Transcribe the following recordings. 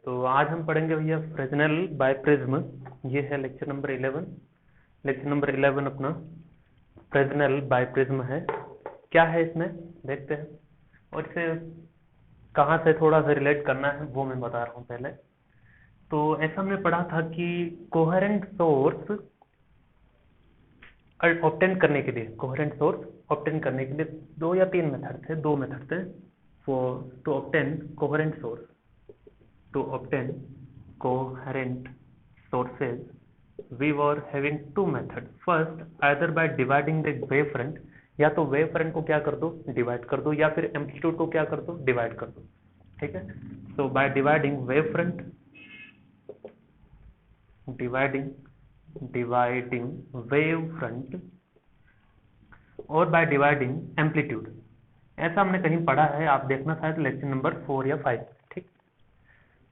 तो आज हम पढ़ेंगे भैया फ्रेस्नेल बाय प्रिज्म। ये है लेक्चर नंबर 11। लेक्चर नंबर 11 अपना फ्रेस्नेल बाय प्रिज्म है। क्या है इसमें देखते हैं, और इसे कहाँ से थोड़ा सा रिलेट करना है वो मैं बता रहा हूँ पहले। तो ऐसा हमने पढ़ा था कि कोहेरेंट सोर्स ऑब्टेन करने के लिए, कोहेरेंट सोर्स ऑब्टेन करने के लिए दो या तीन मेथड थे, दो मेथड थे for to obtain coherent source. To obtain coherent sources, we were having two methods. First, either by dividing the wavefront, या तो wavefront को क्या कर दो, डिवाइड कर दो, या फिर एम्पलीट्यूड को क्या कर दो, डिवाइड कर दो। ठीक है, so by dividing wavefront, dividing wavefront और by dividing amplitude, ऐसा हमने कहीं पढ़ा है, आप देखना शायद लेक्चर नंबर 4 या 5।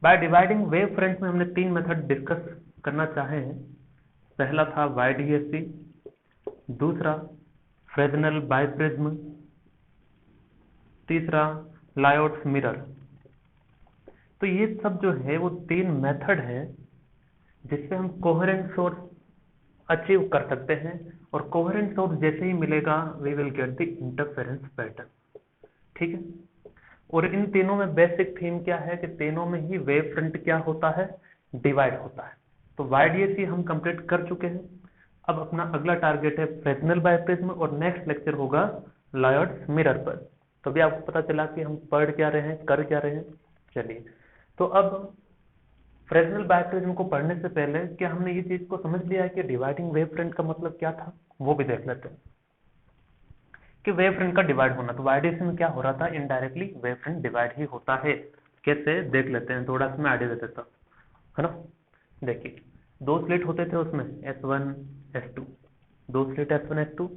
बाय डिवाइडिंग वेव फ्रंट में हमने तीन मेथड डिस्कस करना चाहे हैं। पहला था YDSC, दूसरा फ्रेस्नेल बाय प्रिज्म, तीसरा लायोट्स मिरर। तो ये सब जो है वो तीन मेथड है जिससे हम कोहेरेंट सोर्स अचीव कर सकते हैं, और कोहेरेंट सोर्स जैसे ही मिलेगा we will get the interference pattern. ठीक है, और इन तीनों में बेसिक थीम क्या है कि तीनों में ही वेव फ्रंट क्या होता है, डिवाइड होता है। तो YDSC हम कंप्लीट कर चुके हैं। अब अपना अगला टारगेट है फ्रेस्नेल बाय प्रिज्म, और नेक्स्ट लेक्चर होगा लायोट्स मिरर पर। तो अभी आपको पता चला कि हम पढ़ क्या रहे हैं, कर क्या रहे हैं। चलिए, तो अब फ्रेस्नेल बाय प्रिज्म को पढ़ने से पहले क्या हमने ये चीज को समझ लिया है कि डिवाइडिंग वेव फ्रंट का मतलब क्या था, वो भी देख लेते हैं कि वेव फ्रंट का डिवाइड होना। तो YDSC में क्या हो रहा था, इनडायरेक्टली वेव फ्रंट डिवाइड ही होता है। कैसे देख लेते हैं, थोड़ा सा मैं आइडिया दे देता हूं, है ना। देखिए, दो स्लिट होते थे उसमें S1 S2, दो स्लिट S1 S2,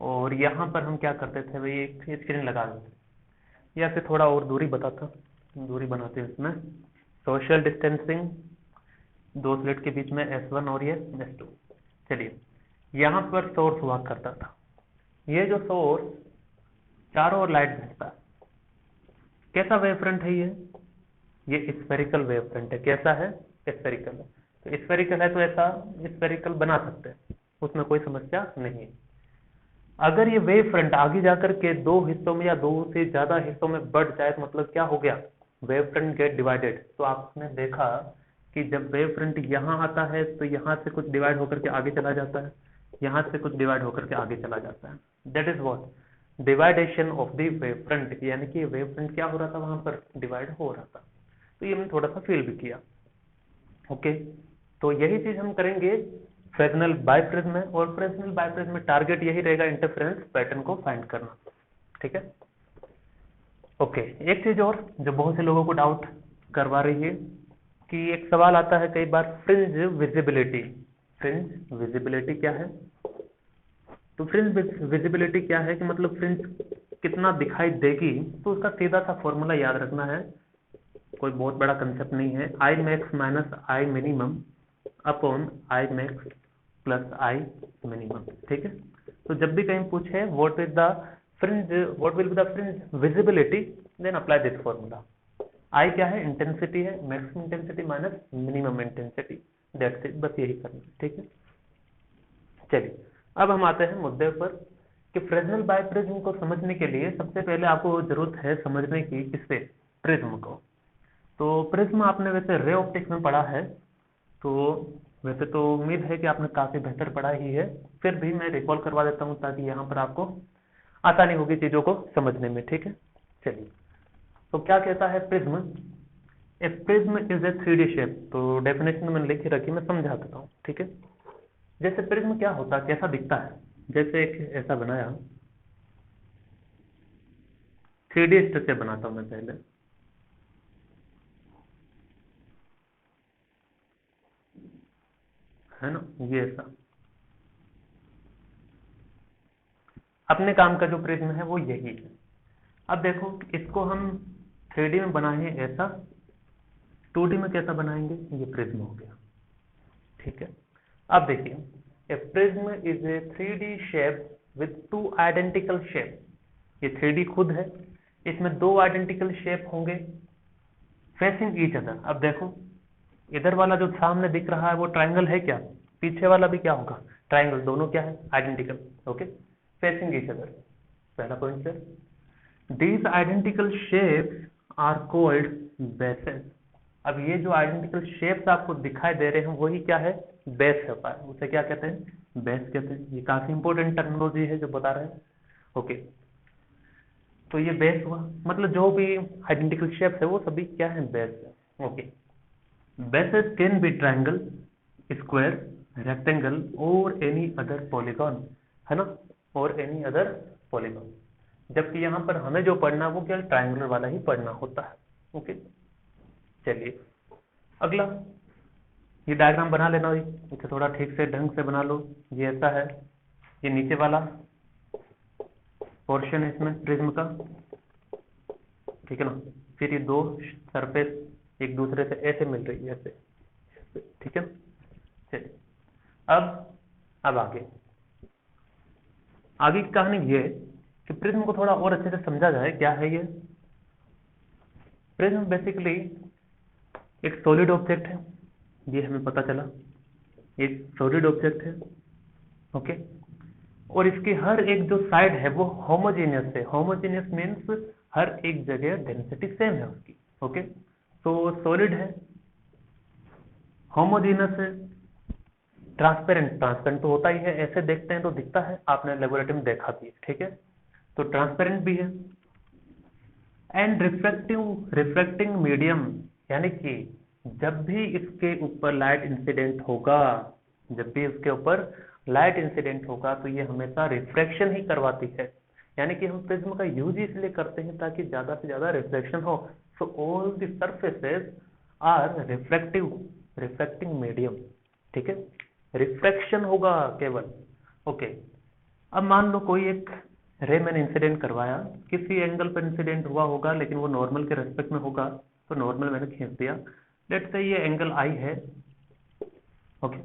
और यहां पर हम क्या करते थे भाई, एक स्क्रीन लगा देते, या फिर थोड़ा और दूरी बताता, दूरी बनाते हैं इसमें सोशल डिस्टेंसिंग, दो स्लिट के बीच में S1 और ये S2। चलिए, यहां पर सोर्स हुआ करता था, ये जो सोर्स चारों ओर लाइट भेजता है। कैसा वेव फ्रंट है ये स्फेरिकल वेव फ्रंट है। कैसा है, स्फेरिकल है। तो स्फेरिकल है तो ऐसा स्फेरिकल बना सकते हैं, उसमें कोई समस्या नहीं है। अगर ये वेव फ्रंट आगे जाकर के दो हिस्सों में या दो से ज्यादा हिस्सों में बढ़ जाए तो मतलब क्या हो गया, वेव फ्रंट गेट डिवाइडेड। तो आपने देखा कि जब वेव फ्रंट यहाँ आता है तो यहाँ से कुछ डिवाइड होकर के आगे चला जाता है, यहाँ से कुछ डिवाइड होकर के आगे चला जाता है। That is what division of the wave front, यानी कि वेव फ्रंट क्या हो रहा था, वहां पर डिवाइड हो रहा था। तो ये हमने थोड़ा सा फील भी किया। ओके, तो यही चीज हम करेंगे फ्रेस्नेल बाय प्रिज्म में, और फ्रेस्नेल बाय प्रिज्म में टारगेट यही रहेगा, इंटरफेरेंस पैटर्न को फाइंड करना। ठीक है, ओके। एक चीज और जो बहुत से लोगों को डाउट करवा रही है कि एक सवाल आता है कई बार, फ्रिंज विजिबिलिटी। फ्रिंज विजिबिलिटी क्या है, तो फ्रिंज विजिबिलिटी क्या है कि मतलब फ्रिंज कितना दिखाई देगी। तो उसका सीधा सा फॉर्मूला याद रखना है, कोई बहुत बड़ा कंसेप्ट नहीं है। I max minus I minimum upon I max plus I minimum. ठीक है, तो जब भी कहीं पूछे what is the fringe, what will be the fringe visibility, then apply this formula. I क्या है, इंटेंसिटी है, maximum intensity minus minimum intensity, that's it, बस यही करना। ठीक है, चलिए अब हम आते हैं मुद्दे पर कि फ्रेस्नेल बाय प्रिज्म को समझने के लिए सबसे पहले आपको जरूरत है समझने की किससे, प्रिज्म को। तो प्रिज्म आपने वैसे रे ऑप्टिक्स में पढ़ा है, तो वैसे तो उम्मीद है कि आपने काफी बेहतर पढ़ा ही है, फिर भी मैं रिकॉल करवा देता हूं ताकि यहाँ पर आपको आसानी होगी चीजों को समझने में। ठीक है, चलिए, तो क्या कहता है prism, A prism is a 3D shape. तो डेफिनेशन मैंने लिख रखी, मैं समझा देता हूँ। ठीक है, जैसे प्रिज्म क्या होता है, कैसा दिखता है, जैसे एक ऐसा बनाया, 3D स्ट्रक्चर बनाता हूं मैं पहले। है ना, ये ऐसा अपने काम का जो प्रिज्म है वो यही है। अब देखो, इसको हम 3D में बनाए ऐसा, 2D में कैसा बनाएंगे, ये प्रिज्म हो गया। ठीक है, अब देखिए, a prism is a 3D shape with two identical shape. ये 3D खुद है, इसमें दो आइडेंटिकल शेप होंगे, फेसिंग ईच अदर। अब देखो इधर वाला जो सामने दिख रहा है वो ट्राइंगल है क्या, पीछे वाला भी क्या होगा, ट्राइंगल, दोनों क्या है, identical. Okay, facing each other, पहला point sir. These identical shapes are called bases. अब ये जो आइडेंटिकल शेप्स आपको दिखाई दे रहे हैं वही क्या है, बेस होता है, उसे क्या कहते हैं, बेस कहते हैं। ये काफी इंपॉर्टेंट टर्मिनोलॉजी है जो बता रहे हैं। ओके, तो ये बेस हुआ, मतलब जो भी आइडेंटिकल शेप्स है वो सभी क्या है, बेस है। Okay, bases can be triangle, square, rectangle और एनी अदर पॉलीगॉन, है ना, और एनी अदर पॉलीगॉन। जबकि यहाँ पर हमें जो पढ़ना है वो क्या, ट्राइंगुलर वाला ही पढ़ना होता है। ओके, चलिए अगला, ये डायग्राम बना लेना, इसे थोड़ा ठीक से ढंग से बना लो। ये ऐसा है, ये नीचे वाला पोर्शन है इसमें प्रिज्म का, ठीक है ना। फिर ये दो सरफेस एक दूसरे से ऐसे मिल रही है, ऐसे, ठीक है। चलिए अब आगे आगे की कहानी ये है कि प्रिज्म को थोड़ा और अच्छे से समझा जाए। क्या है ये प्रिज्म? बेसिकली एक सॉलिड ऑब्जेक्ट है, ये हमें पता चला, एक सॉलिड ऑब्जेक्ट है। ओके, और इसकी हर एक जो साइड है वो होमोजेनियस है। होमोजेनियस मीन्स हर एक जगह डेंसिटी सेम है उसकी। ओके, तो सॉलिड है, होमोजेनियस है, ट्रांसपेरेंट, ट्रांसपेरेंट तो होता ही है, ऐसे देखते हैं तो दिखता है, आपने लेबोरेटरी में देखा भी है, ठीक है। तो ट्रांसपेरेंट भी है, एंड रिफ्रैक्टिंग मीडियम, यानी कि जब भी इसके ऊपर लाइट इंसिडेंट होगा, जब भी इसके ऊपर लाइट इंसिडेंट होगा तो ये हमेशा रिफ्रैक्शन ही करवाती है। यानी कि हम प्रिज्म का यूज इसलिए करते हैं ताकि ज्यादा से ज्यादा रिफ्लेक्शन हो। So all the surfaces are refracting medium, ठीक है, रिफ्रैक्शन होगा केवल। ओके, अब मान लो कोई एक रे मैंने इंसिडेंट करवाया, किसी एंगल पर इंसिडेंट हुआ होगा लेकिन वो नॉर्मल के रेस्पेक्ट में होगा, तो नॉर्मल मैंने खींच दिया, लेट्स से ये एंगल आई है। ओके,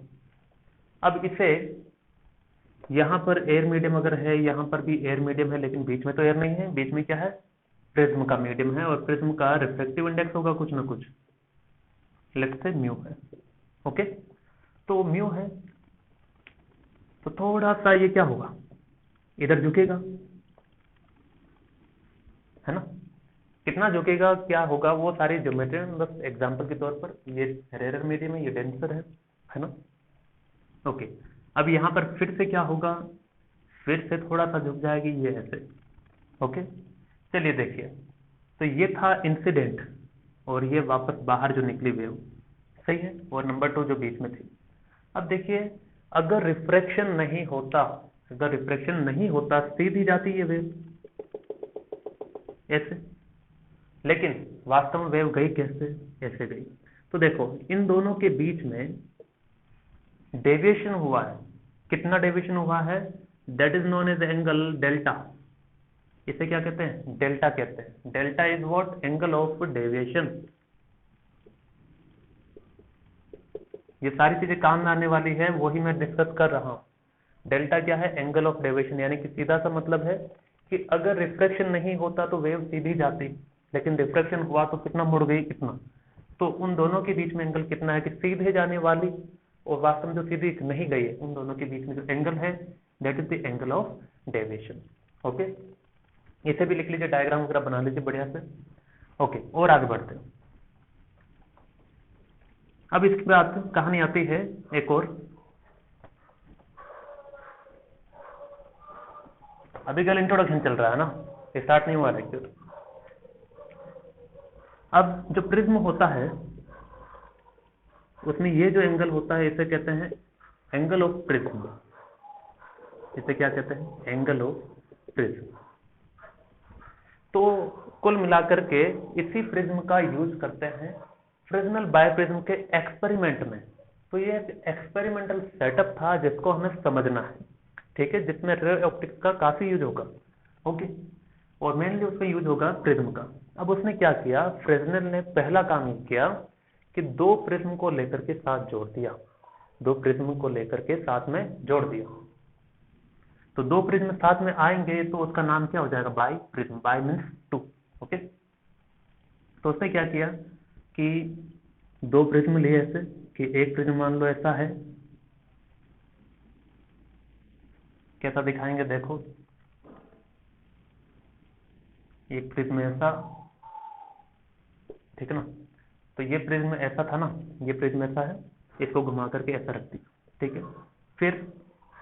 अब इसे यहां पर एयर मीडियम अगर है, यहां पर भी एयर मीडियम है, लेकिन बीच में तो एयर नहीं है, बीच में क्या है, प्रिज्म का मीडियम है, और प्रिज्म का रिफ्लेक्टिव इंडेक्स होगा कुछ ना कुछ, लेट्स से म्यू है। ओके, तो म्यू है तो थोड़ा सा ये क्या होगा, इधर झुकेगा, है ना। कितना झुकेगा, क्या होगा, वो सारी ज्योमेट्री बस एग्जांपल के तौर पर, ये रेयर मीडियम है, ये डेंसर है ना। ओके, अब यहां पर फिर से क्या होगा, फिर से थोड़ा सा झुक जाएगी, ये ऐसे। ओके, चलिए देखिए, तो ये था इंसिडेंट, और ये वापस बाहर जो निकली वेव, सही है, और नंबर 2 जो बीच में थी। अब देखिए, अगर रिफ्रैक्शन नहीं होता, अगर रिफ्रैक्शन नहीं होता सीधी जाती ये वेव ऐसे, लेकिन वास्तव में वेव गई कैसे, ऐसे गई। तो देखो इन दोनों के बीच में डेविएशन हुआ है, कितना डेविएशन हुआ है, that is known as angle delta. इसे क्या कहते हैं, डेल्टा कहते हैं। Delta is what, angle of deviation. ये सारी चीजें काम में आने वाली है, वही मैं डिस्कस कर रहा हूं। डेल्टा क्या है, एंगल ऑफ डेविएशन, यानी कि सीधा सा मतलब है कि अगर रिफ्रैक्शन नहीं होता तो वेव सीधी जाती, लेकिन रिफ्रैक्शन हुआ तो कितना मुड़ गई, इतना। तो उन दोनों के बीच में एंगल कितना है, कि सीधे जाने वाली और वास्तव में जो सीधी नहीं गई है, उन दोनों के बीच में जो एंगल है that is the angle of deviation. Okay, इसे भी लिख लीजिए, डायग्राम वगैरह बना लीजिए बढ़िया से। ओके, और आगे बढ़ते हैं। अब इसके बाद कहानी आती है एक और, अभी कल इंट्रोडक्शन चल रहा है ना, स्टार्ट नहीं हुआ लेक्चर। अब जो प्रिज्म होता है उसमें ये जो एंगल होता है इसे कहते हैं एंगल ऑफ प्रिज्म। इसे क्या कहते हैं, एंगल ऑफ प्रिज्म। तो कुल मिलाकर के इसी प्रिज्म का यूज करते हैं फ्रेस्नेल बायप्रिज्म के एक्सपेरिमेंट में। तो ये एक एक्सपेरिमेंटल सेटअप था जिसको हमें समझना है, ठीक है, जिसमें रे ऑप्टिक्स का काफी यूज होगा। ओके, और मेनली उसका यूज होगा प्रिज्म का। अब उसने क्या किया, फ्रेस्नेल ने पहला काम ये किया कि दो प्रिज्म को लेकर के साथ जोड़ दिया, दो प्रिज्म को लेकर के साथ में जोड़ दिया। तो दो प्रिज्म साथ में आएंगे तो उसका नाम क्या हो जाएगा, bi prism. Bi means two. Okay, तो उसने क्या किया, कि दो प्रिज्म लिए ऐसे कि एक प्रिज्म मान लो ऐसा है, कैसा दिखाएंगे देखो, एक प्रिज्म ऐसा, ठीक है ना। तो ये प्रिज्म ऐसा था ना, ये प्रिज्म ऐसा है, इसको घुमा करके ऐसा रख दिया, ठीक है। फिर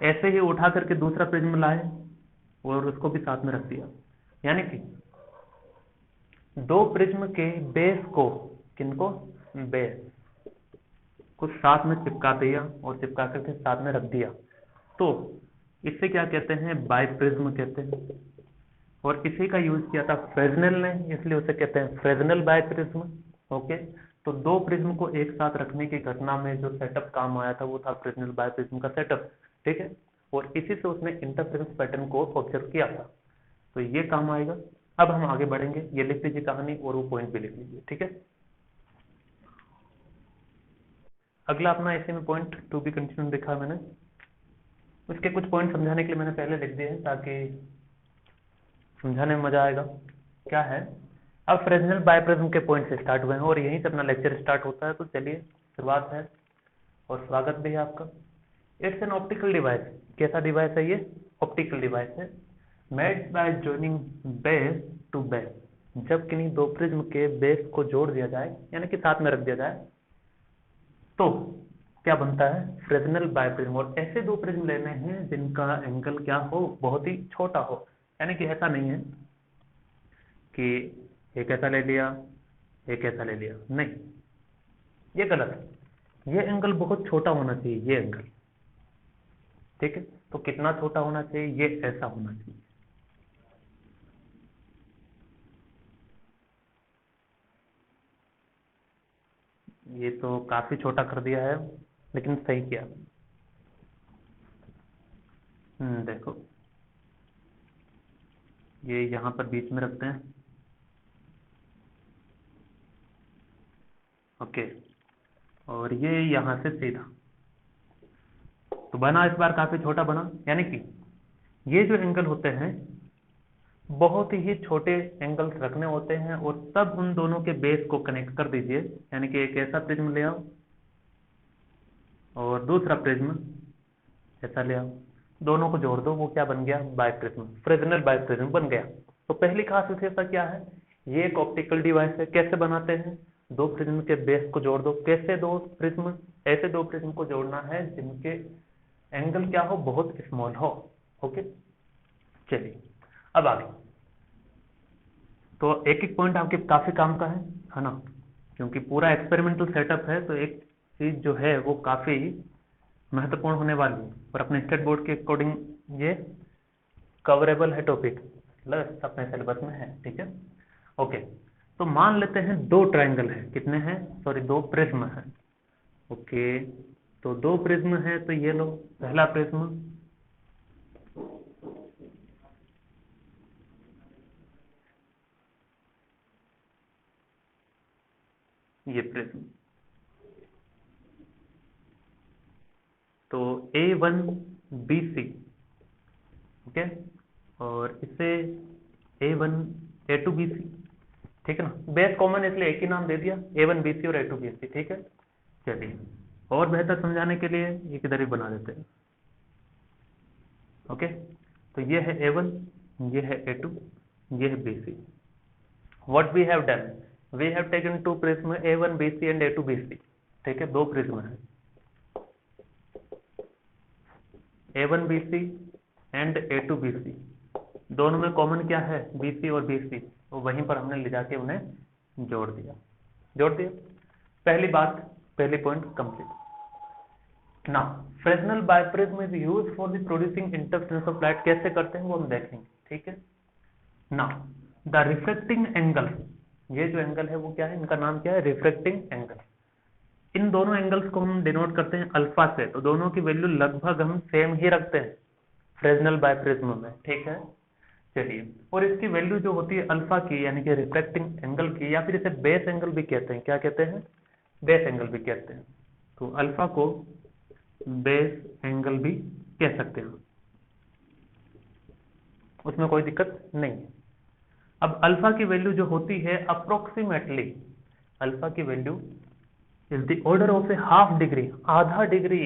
ऐसे ही उठा करके दूसरा प्रिज्म लाए और उसको भी साथ में रख दिया, यानी कि दो प्रिज्म के बेस को, किनको, बेस को साथ में चिपका दिया और चिपका करके साथ में रख दिया, तो इससे क्या कहते हैं, बाइप्रिज्म कहते हैं। और इसी का यूज किया था फ्रेजनेल ने, इसलिए उसे कहते हैं फ्रेजनेल बाइप्रिज्म। ओके, तो दो प्रिज्म को एक साथ रखने की घटना में जो सेटअप काम आया था वो था फ्रेजनेल बाइप्रिज्म का सेटअप, ठीक है। और इसी से उसने इंटरफेरेंस पैटर्न को ऑब्जर्व किया था, तो ये काम आएगा। अब हम आगे बढ़ेंगे, ये लिख लीजिए कहानी और वो पॉइंट भी लिख लीजिए, ठीक है। अगला अपना ऐसे में पॉइंट टू बी कंटिन्यू लिखा मैंने, उसके कुछ पॉइंट समझाने के लिए मैंने पहले लिख दिए हैं ताकि समझाने में मजा आएगा। क्या है, अब फ्रेजनेल बाइप्रिज्म के पॉइंट से स्टार्ट हुए हैं और यहीं से अपना लेक्चर स्टार्ट होता है, तो चलिए शुरुआत है और स्वागत भी है आपका। इट्स एन ऑप्टिकल डिवाइस, कैसा डिवाइस है ये, ऑप्टिकल डिवाइस है, made by joining base to base, जब किन्हीं दो प्रिज्म के बेस को जोड़ दिया जाए यानी कि साथ में रख दिया जाए तो क्या बनता है, फ्रेजनेल बाइप्रिज्म। और ऐसे दो प्रिज्म लेने हैं जिनका एंगल क्या हो, बहुत ही छोटा हो, यानी कि ऐसा नहीं है कि एक ऐसा ले लिया एक ऐसा ले लिया, नहीं, ये गलत है। ये एंगल बहुत छोटा होना चाहिए, ये एंगल, ठीक है। तो कितना छोटा होना चाहिए, ये ऐसा होना चाहिए, ये तो काफी छोटा कर दिया है लेकिन सही किया। देखो ये यहां पर बीच में रखते हैं, ओके, और ये यहां से सीधा, तो बना इस बार काफी छोटा बना, यानी कि ये जो एंगल होते हैं बहुत ही छोटे एंगल्स रखने होते हैं और तब उन दोनों के बेस को कनेक्ट कर दीजिए, यानी कि एक ऐसा प्रिज्म ले आओ और दूसरा प्रिज्म ऐसा ले आओ, दोनों को जोड़ दो, वो क्या बन गया, बाइप्रिज्म, फ्रेजनेल बाइप्रिज्म बन गया। तो पहली खास विशेषता क्या है, ये एक ऑप्टिकल डिवाइस है। कैसे बनाते हैं, दो प्रिज्म के बेस को जोड़ दो, कैसे दो प्रिज्म, ऐसे दो प्रिज्म को जोड़ना है जिनके एंगल क्या हो, बहुत स्मॉल हो, ओके। चलिए अब आगे, तो एक एक पॉइंट आपके काफी काम का है ना, क्योंकि पूरा एक्सपेरिमेंटल सेटअप है, तो एक चीज जो है वो काफी महत्वपूर्ण होने वाली है और अपने स्टेट बोर्ड के अकॉर्डिंग ये कवरेबल है टॉपिक, मतलब अपने सिलेबस में है, ठीक है। ओके, तो मान लेते हैं दो ट्रायंगल है, कितने हैं, सॉरी दो प्रिज्म है, ओके। तो दो प्रिज्म है, तो ये लो पहला प्रिज्म, ये प्रिज्म, तो A1BC, ओके, और इसे A1 A2BC, ठीक है ना, बेस कॉमन इसलिए एक ही नाम दे दिया, A1BC और A2BC, ठीक है। चलिए और बेहतर समझाने के लिए ये किधर भी बना देते हैं, ओके। तो ये है A1, ये है A2, ये है BC। What we have done, we have taken two prism A1BC and A2BC, ठीक है, दो प्रिज्म है A1BC एंड A2BC, दोनों में कॉमन क्या है, BC और BC, तो वहीं पर हमने ले जाके उन्हें जोड़ दिया, जोड़ दिया। पहली बात, पहली पॉइंट कंप्लीट। ना Fresnel biprism is use for the producing interference of light, कैसे करते हैं वो हम देखेंगे, ठीक है ना। द रिफ्लेक्टिंग एंगल, ये जो एंगल है वो क्या है, इनका नाम क्या है, रिफ्लेक्टिंग एंगल। इन दोनों एंगल्स को हम डिनोट करते हैं अल्फा से, तो दोनों की वैल्यू लगभग हम सेम ही रखते हैं फ्रेजनेल बाइप्रिज्म में, ठीक है। चलिए, और इसकी वैल्यू जो होती है अल्फा की, यानी कि रिफ्लेक्टिंग एंगल की, या फिर इसे बेस एंगल भी कहते हैं, क्या कहते हैं, बेस एंगल भी कहते हैं। तो अल्फा को बेस एंगल भी कह सकते हैं, उसमें कोई दिक्कत नहीं है। अब अल्फा की वैल्यू जो होती है अप्रोक्सीमेटली अल्फा की value is the order of A half degree, आधा डिग्री,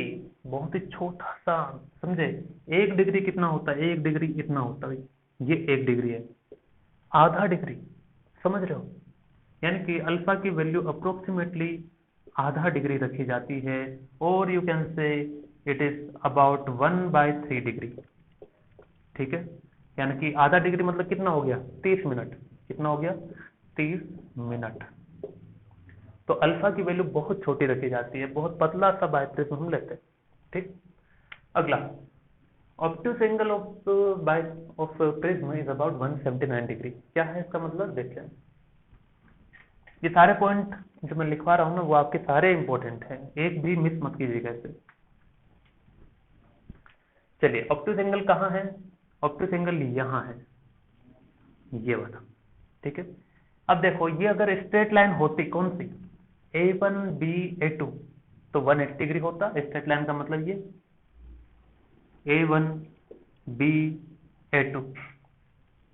बहुत ही छोटा सा, समझे। 1 डिग्री कितना होता है, 1 डिग्री इतना होता है, ये 1 डिग्री है, आधा डिग्री, समझ रहे हो। यानी कि अल्फा की वैल्यू अप्रोक्सीमेटली आधा डिग्री रखी जाती है, और you can say it is about 1/3 degree, ठीक है। यानी कि आधा डिग्री मतलब कितना हो गया, 30 मिनट, कितना हो गया, 30 मिनट। तो अल्फा की वैल्यू बहुत छोटी रखी जाती है, बहुत पतला सा बाइप्रिज्म हम लेते हैं, ठीक। अगला, obtuse angle of prism is about 179 degree. क्या है इसका मतलब, देखिए ये सारे पॉइंट जो मैं लिखवा रहा हूं ना वो आपके सारे इंपॉर्टेंट हैं, एक भी मिस मत कीजिएगा इसे। चलिए, ऑब्ट्यूस एंगल कहाँ है, ऑब्ट्यूस एंगल यहाँ है, ये वाला, ठीक है। अब देखो, ये अगर स्ट्रेट लाइन होती, कौन सी, A1 B A2, तो 180 डिग्री होता। स्ट्रेट लाइन का मतलब ये A1 B A2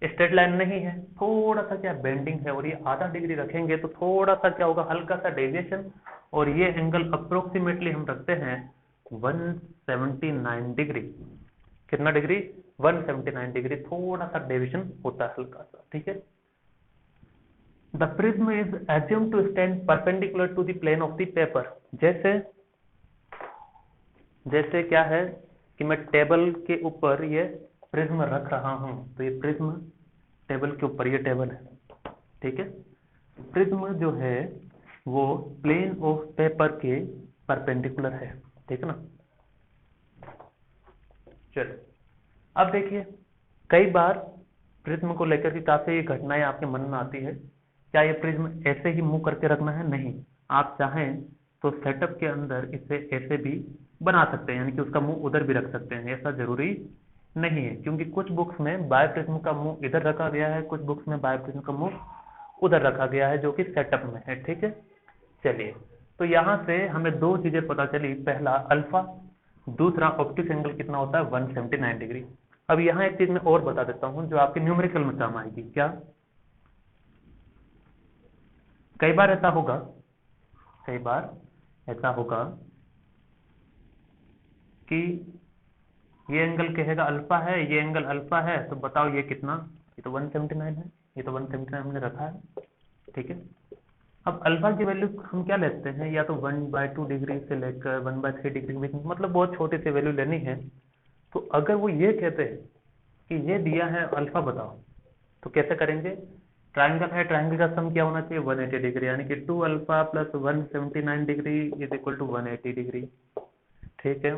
straight line नहीं है, थोड़ा सा क्या बेंडिंग है, और ये आधा डिग्री रखेंगे तो थोड़ा सा क्या होगा, हल्का सा डेविएशन, और ये एंगल अप्रोक्सीमेटली हम रखते हैं 179 डिग्री। कितना डिग्री, 179 डिग्री, थोड़ा सा डेविएशन होता है हल्का सा, ठीक है। The prism is assumed to stand perpendicular to the plane of the paper. जैसे जैसे क्या है कि मैं टेबल के ऊपर ये प्रिज्म रख रहा हूं, तो ये प्रिज्म टेबल के ऊपर, ये टेबल है, ठीक है। प्रिज्म जो है वो प्लेन ऑफ पेपर के परपेंडिकुलर है, ठीक है ना। चलो, अब देखिए, कई बार प्रिज्म को लेकर के काफी घटनाएं आपके मन में आती है। क्या ये प्रिज्म ऐसे ही मुंह करके रखना है, नहीं, आप चाहें तो सेटअप के अंदर इसे ऐसे भी बना सकते हैं, यानी कि उसका मुंह उधर भी रख सकते हैं, ऐसा जरूरी नहीं है, क्योंकि कुछ बुक्स में बायोप्रिज्म का मुंह इधर रखा गया है, कुछ बुक्स में बायोप्रिज्म का मुंह उधर रखा गया है, जो कि सेटअप में है, ठीक है। चलिए, तो यहां से हमें दो चीजें पता चली, पहला अल्फा, दूसरा ऑप्टिक्स एंगल कितना होता है, 179 डिग्री। अब यहाँ एक चीज मैं और बता देता हूं जो आपके न्यूमेरिकल में काम आएगी। क्या, कई बार ऐसा होगा, कई बार ऐसा होगा कि ये एंगल कहेगा अल्फा है, ये एंगल अल्फा है, तो बताओ ये कितना, ये तो 179 है, ये तो 179 हमने रखा है, ठीक है। अब अल्फा की वैल्यू हम क्या लेते हैं, या तो 1/2 डिग्री से लेकर 1/3 डिग्री के बीच में, मतलब बहुत छोटी सी वैल्यू लेनी है। तो अगर वो ये कहते हैं कि ये दिया है अल्फा बताओ, तो कैसे करेंगे, ट्राइंगल है, ट्राइंगल का सम क्या होना चाहिए, 180 डिग्री, यानी कि 2 alpha plus 179 degree is equal to 180 degree, ठीक है।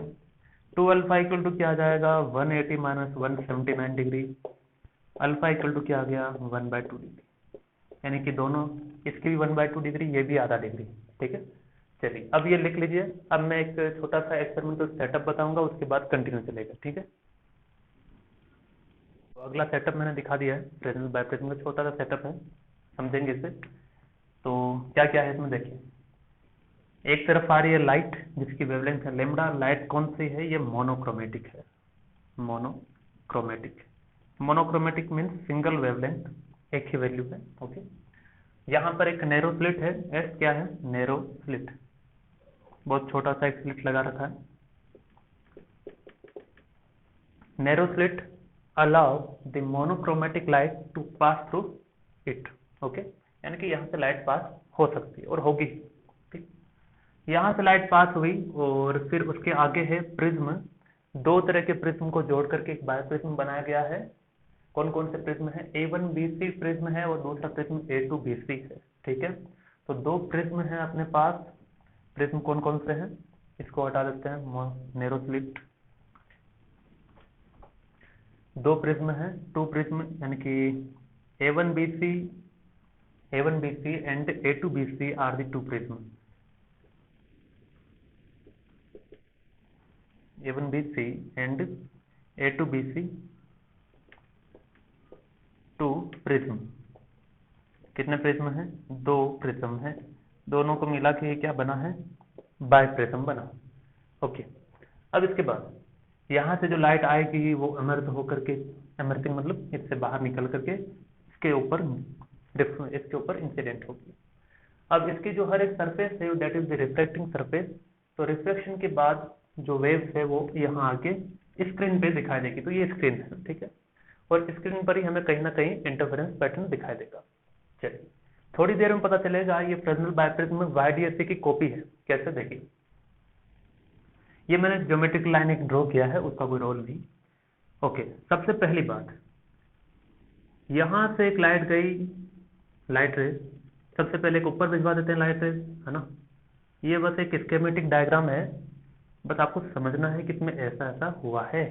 2 अल्फा इक्वल टू क्या आ जाएगा, 180 minus 179 degree, alpha equal to क्या आ गया, 1/2 डिग्री, यानी कि दोनों, इसकी भी 1/2 डिग्री, ये भी आधा डिग्री, ठीक है। चलिए, अब ये लिख लीजिए। अब मैं एक छोटा सा एक्सपेरिमेंटल सेटअप बताऊंगा, उसके बाद कंटिन्यू चलेगा, ठीक है। तो अगला सेटअप मैंने दिखा दिया है, प्रेजेंस बाय प्रेजेंस का छोटा सा सेटअप है, समझेंगे इसे। तो क्या क्या है इसमें, देखिए, एक तरफ आ रही है लाइट जिसकी वेवलेंथ है लेमडा। लाइट कौन सी है, ये मोनोक्रोमेटिक है, monochromatic. Monochromatic means single wavelength, एक ही वैल्यू है, ओके। यहाँ पर एक नैरो स्लिट है, एस क्या है, नैरो स्लिट, बहुत छोटा सा एक स्लिट लगा रखा है। Narrow slit allow the monochromatic light to pass through it, okay. यानी कि यहाँ से लाइट पास हो सकती है और होगी, ठीक। यहाँ से लाइट पास हुई, और फिर उसके आगे है प्रिज्म। दो तरह के प्रिज्म को जोड़ करके एक बायोप्रिज्म बनाया गया है। कौन कौन से प्रिज्म है, A1BC प्रिज्म है, और दूसरा प्रिज्म A2BC है, ठीक है। तो दो प्रिज्म है अपने पास। प्रिज्म कौन कौन से हैं, इसको हटा देते हैं, नैरो स्लिट, दो प्रिज्म है, टू प्रिज्म, यानी कि A1BC and A2BC are the two prism. A1BC and A2BC two prism. कितने प्रिज्म हैं, दो प्रिज्म हैं, दोनों को मिला के क्या बना है, बाय प्रिज्म बना, ओके। अब इसके बाद यहाँ से जो लाइट आएगी वो इमर्ज होकर के, इमर्जिंग मतलब इससे बाहर निकल करके इसके ऊपर इंसिडेंट होगी। अब इसकी जो हर एक सरफेस है that is the reflecting surface. तो रिफ्लेक्शन के बाद जो वेव्स है वो यहाँ आके स्क्रीन पे दिखाई देगी। तो ये स्क्रीन है, ठीक है, और स्क्रीन पर ही हमें कहीं ना कहीं इंटरफेरेंस पैटर्न दिखाई देगा। चलिए थोड़ी देर में पता चलेगा ये फ्रेस्नेल बाइप्रिज्म YDSC की कॉपी है। कैसे, देखिए ये मैंने ज्योमेट्रिक लाइन एक ड्रॉ किया है, उसका कोई रोल नहीं। ओके, सबसे पहली बात, यहां से एक लाइट गई, लाइट रेज, सबसे पहले एक ऊपर भिजवा देते हैं लाइट रेज, है ना। ये बस एक स्कीमेटिक डायग्राम है, बस आपको समझना है कि इसमें ऐसा ऐसा हुआ है।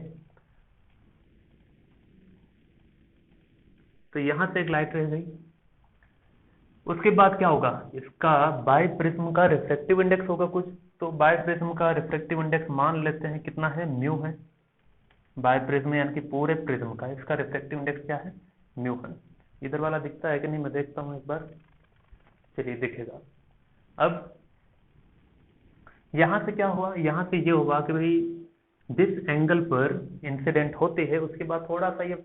तो यहां से एक लाइट रेज गई, उसके बाद क्या होगा, इसका बाय प्रिज्म का रिफ्रेक्टिव इंडेक्स होगा कुछ। तो बाय प्रिज्म का रिफ्रेक्टिव इंडेक्स मान लेते हैं कितना है, म्यू है। बाय प्रिज्म यानी कि पूरे प्रिज्म का इसका रिफ्रेक्टिव इंडेक्स क्या है, म्यू है। इधर वाला दिखता है कि नहीं, मैं देखता हूं एक बार। चलिए दिखेगा। अब यहां से क्या हुआ, यहां से ये हुआ कि भाई जिस एंगल पर इंसिडेंट होती है उसके बाद थोड़ा सा ये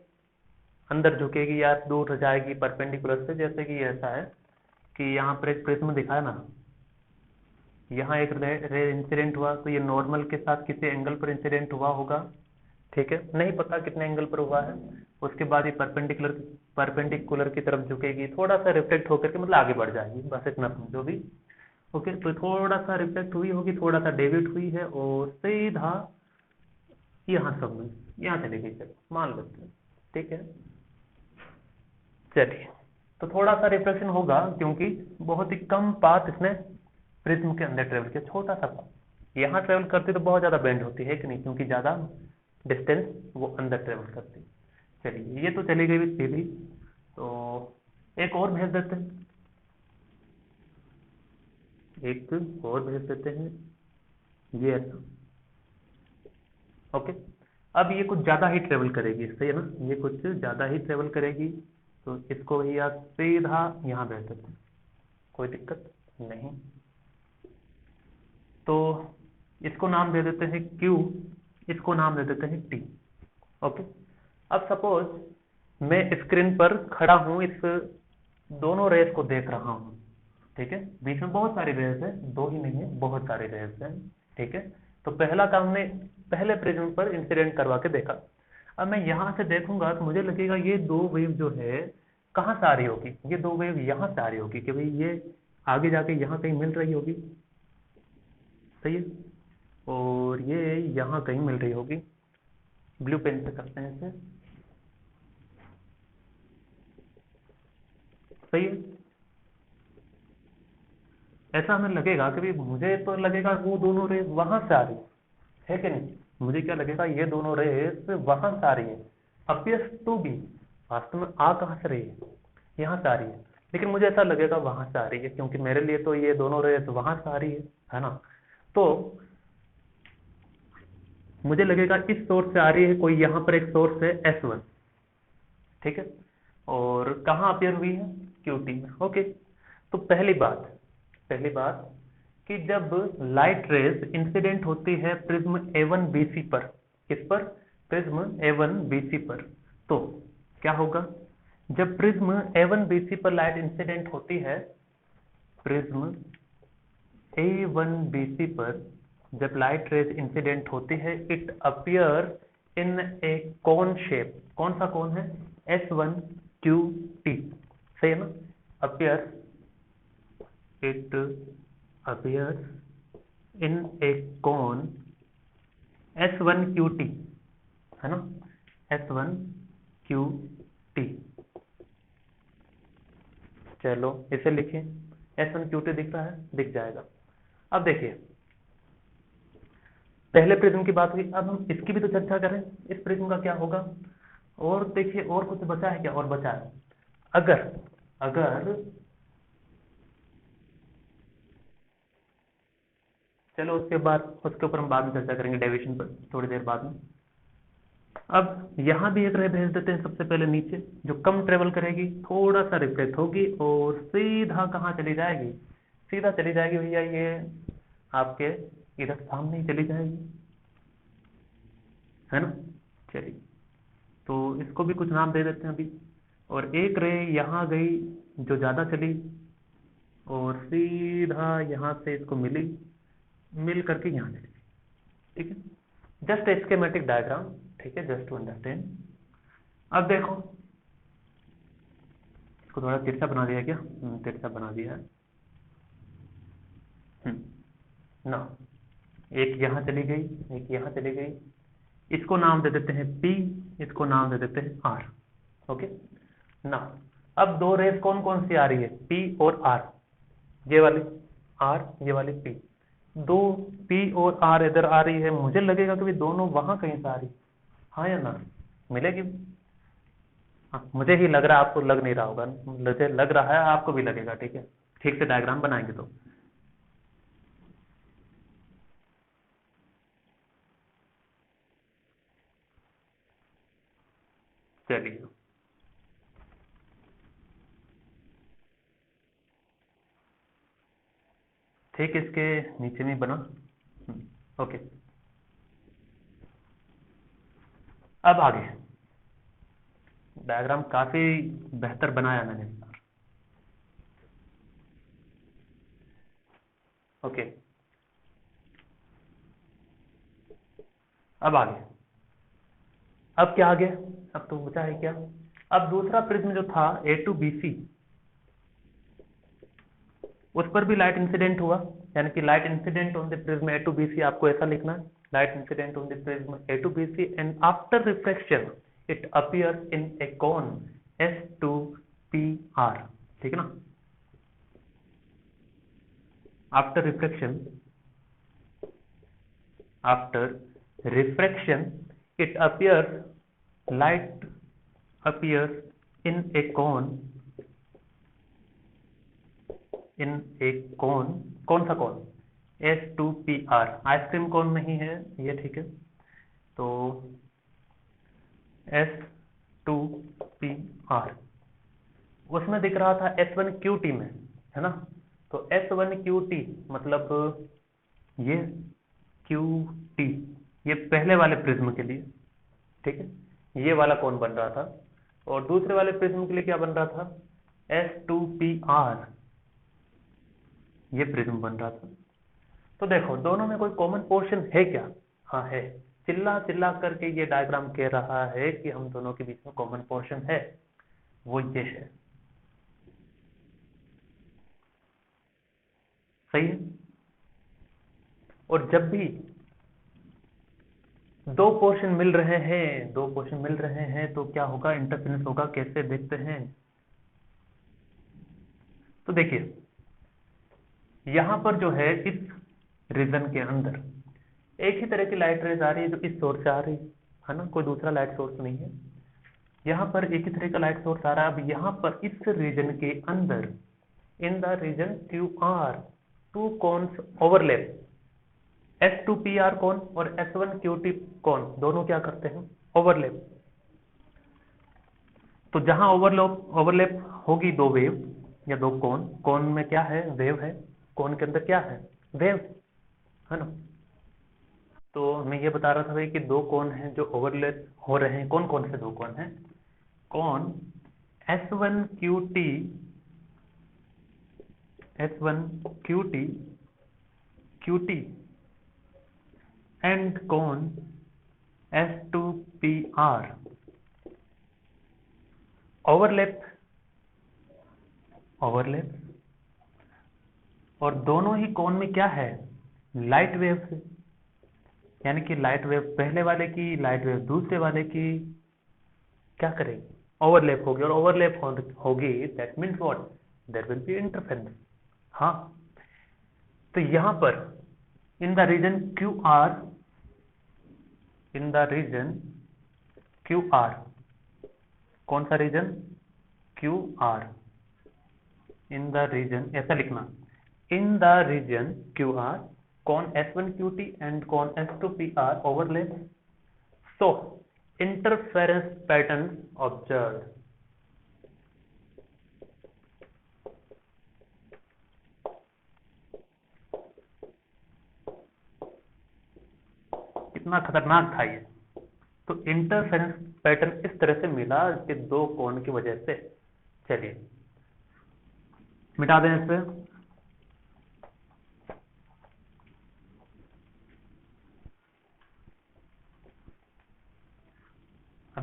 अंदर झुकेगी या दूर जाएगी परपेंडिकुलर से। जैसे कि ऐसा है कि यहाँ पर एक प्रिज्म दिखा है ना, यहाँ एक रे इंसिडेंट हुआ, तो ये नॉर्मल के साथ किसी एंगल पर इंसिडेंट हुआ होगा, ठीक है, नहीं पता कितने एंगल पर हुआ है। उसके बाद ये परपेंडिकुलर की तरफ झुकेगी, थोड़ा सा रिफ्लेक्ट होकर के मतलब आगे बढ़ जाएगी, बस इतना समझो भी। ओके, तो थोड़ा सा रिफ्लेक्ट हुई होगी, थोड़ा सा डेविएट हुई है और सीधा यहाँ सब में यहाँ चली गई, चलो मान लेते हैं, ठीक है। चलिए, तो थोड़ा सा रिफ्लेक्शन होगा क्योंकि बहुत ही कम पाथ इसने प्रिज्म के अंदर ट्रेवल किया, छोटा सा पाथ। यहाँ ट्रेवल करती तो बहुत ज्यादा बेंड होती है कि नहीं, क्योंकि ज्यादा डिस्टेंस वो अंदर ट्रेवल करती। चलिए ये तो चली गई सीधी, तो एक और भेज देते हैं, एक और भेज देते हैं, ये ऐसा। ओके, अब ये कुछ ज्यादा ही ट्रेवल करेगी, सही है ना, ये कुछ ज्यादा ही ट्रेवल करेगी। तो इसको भैया सीधा यहाँ भेज देते हैं, कोई दिक्कत नहीं। तो इसको नाम दे देते हैं Q, इसको नाम दे देते हैं T। ओके, अब सपोज मैं स्क्रीन पर खड़ा हूं, इस दोनों रेस को देख रहा हूं, ठीक है, बीच में बहुत सारी रेस है, दो ही नहीं है, बहुत सारी रेस है, ठीक है। तो पहला काम ने पहले प्रिज्म पर इंसिडेंट करवा के देखा। अब मैं यहां से देखूंगा तो मुझे लगेगा ये दो वेव जो है कहां से आ रही होगी, ये दो वेव यहां से आ रही होगी कि भाई ये आगे जाके यहां कहीं मिल रही होगी, सही है, और ये यहां कहीं मिल रही होगी। ब्लू पेन से करते हैं इसे, सही है। ऐसा हमें लगेगा कि भाई मुझे तो लगेगा वो दोनों रेस वहां से आ रही है कि नहीं, मुझे क्या लगेगा ये दोनों रेस वहां से आ रही है, अपीयर्स टू बी, वास्तव में आ कहां से रही है, यहाँ से आ रही है, लेकिन मुझे ऐसा लगेगा वहां से आ रही है क्योंकि मेरे लिए तो ये दोनों रेस वहां से आ रही है ना। तो मुझे लगेगा इस सोर्स से आ रही है, कोई यहाँ पर एक सोर्स है S1, ठीक है, और कहाँ अपीयर हुई है, QT में। ओके, तो पहली बात कि जब लाइट रेज इंसिडेंट होती है प्रिज्म A1BC पर, किस पर, प्रिज्म A1BC पर, तो क्या होगा, जब प्रिज्म A1BC पर लाइट इंसिडेंट होती है, प्रिज्म A1BC पर जब लाइट रेज इंसिडेंट होती है, it appear in A cone shape, कौन सा कोन है, S1QT, सही है ना, appear, it appears in A cone S1QT, है ना, S1QT। चलो इसे लिखिए, S1QT दिख रहा है, दिख जाएगा। अब देखिए पहले प्रिज्म की बात हुई, अब हम इसकी भी तो चर्चा करें, इस प्रिज्म का क्या होगा। और देखिए और कुछ बचा है क्या, और बचा है, अगर अगर चलो उसके ऊपर हम बाद में चर्चा करेंगे, डेविएशन पर थोड़ी देर बाद में। अब यहां भी एक रे भेज देते हैं सबसे पहले नीचे, जो कम ट्रेवल करेगी, थोड़ा सा रिफ्लेक्ट होगी और सीधा कहां चली जाएगी, सीधा चली जाएगी भैया ये आपके इधर सामने ही चली जाएगी, है ना। चलिए, तो इसको भी कुछ नाम दे देते हैं अभी। और एक रे यहां गई जो ज्यादा चली, और सीधा यहाँ से इसको मिली, मिल करके यहाँ चली गई। ठीक है, जस्ट स्कीमेटिक डायग्राम, ठीक है, जस्ट टू अंडरस्टैंड। अब देखो इसको थोड़ा तिरछा बना दिया क्या? तिरछा बना दिया है। ना, एक यहाँ चली गई, एक यहाँ चली गई, इसको नाम दे देते हैं P, इसको नाम दे देते हैं R। ओके ना, अब दो रेस कौन कौन सी आ रही है? P और R, ये वाली R, ये वाली P। दो P और R इधर आ रही है, मुझे लगेगा कि दोनों वहां कहीं से आ रही, हाँ या ना? मिलेगी? हाँ, मुझे ही लग रहा है, आपको लग नहीं रहा होगा, मुझे लग रहा है आपको भी लगेगा। ठीक है, ठीक से डायग्राम बनाएंगे तो। चलिए, ठीक, इसके नीचे में बना। ओके, अब आगे डायग्राम काफी बेहतर बनाया मैंने इस बार। ओके, अब आगे, अब क्या आ गया? अब तो बचा है क्या? अब दूसरा प्रिज्म जो था A2BC, उस पर भी लाइट इंसिडेंट हुआ, यानी कि light incident on the prism A2BC, आपको ऐसा लिखना है, light incident on the prism A2BC and after reflection it appears in A cone S2PR। ठीक है ना? After reflection, after refraction it appears, light appears in a cone, in a cone, कौन सा कौन? S2PR, आइसक्रीम कौन नहीं है ये, ठीक है, तो S2PR उसमें दिख रहा था S1QT में, है ना? तो S1QT मतलब ये QT, ये पहले वाले प्रिज्म के लिए, ठीक है, ये वाला कौन बन रहा था, और दूसरे वाले प्रिज्म के लिए क्या बन रहा था? S2PR, ये प्रिज्म बन रहा था। तो देखो दोनों में कोई कॉमन पोर्शन है क्या? हाँ है, चिल्ला चिल्ला करके ये डायग्राम कह रहा है कि हम दोनों के बीच में कॉमन पोर्शन है, वो ये है। सही है? और जब भी दो पोर्शन मिल रहे हैं, दो पोर्शन मिल रहे हैं तो क्या होगा? इंटरफेरेंस होगा। कैसे देखते हैं? तो देखिए यहां पर जो है इस रीजन के अंदर एक ही तरह की लाइट रेज आ रही है जो इस सोर्स से आ रही है ना, कोई दूसरा लाइट सोर्स नहीं है। यहां पर एक ही तरह का लाइट सोर्स आ रहा है। अब यहां पर इस रीजन के अंदर in the region QR two cones overlap, S2PR कौन और S1QT कौन, दोनों क्या करते हैं? ओवरलैप। तो जहां ओवरलैप होगी दो वेव या दो कोन, कोन में क्या है? वेव है, कोन के अंदर क्या है? वेव, है ना? तो मैं ये बता रहा था भाई कि दो कोन हैं जो ओवरलैप हो रहे हैं। कौन कौन से दो कोन हैं? कोन S1QT, S1QT QT and cone S2PR, overlap, overlap. और दोनों ही कोन में क्या है? लाइट वेव है, यानी कि लाइट वेव पहले वाले की, लाइट वेव दूसरे वाले की क्या करेगी? ओवरलैप होगी, और ओवरलैप होगी that means what? There will be interference. हाँ, तो यहां पर in the region QR, in the region QR, कौन सा region? QR, in the region, ऐसा लिखना, इन द रीजन QR कौन S1QT and कौन S2PR overlap, so interference patterns observed। कितना खतरनाक था ये। तो इंटरफेरेंस पैटर्न इस तरह से मिला कि दो कोण की वजह से। चलिए मिटा दें इसे।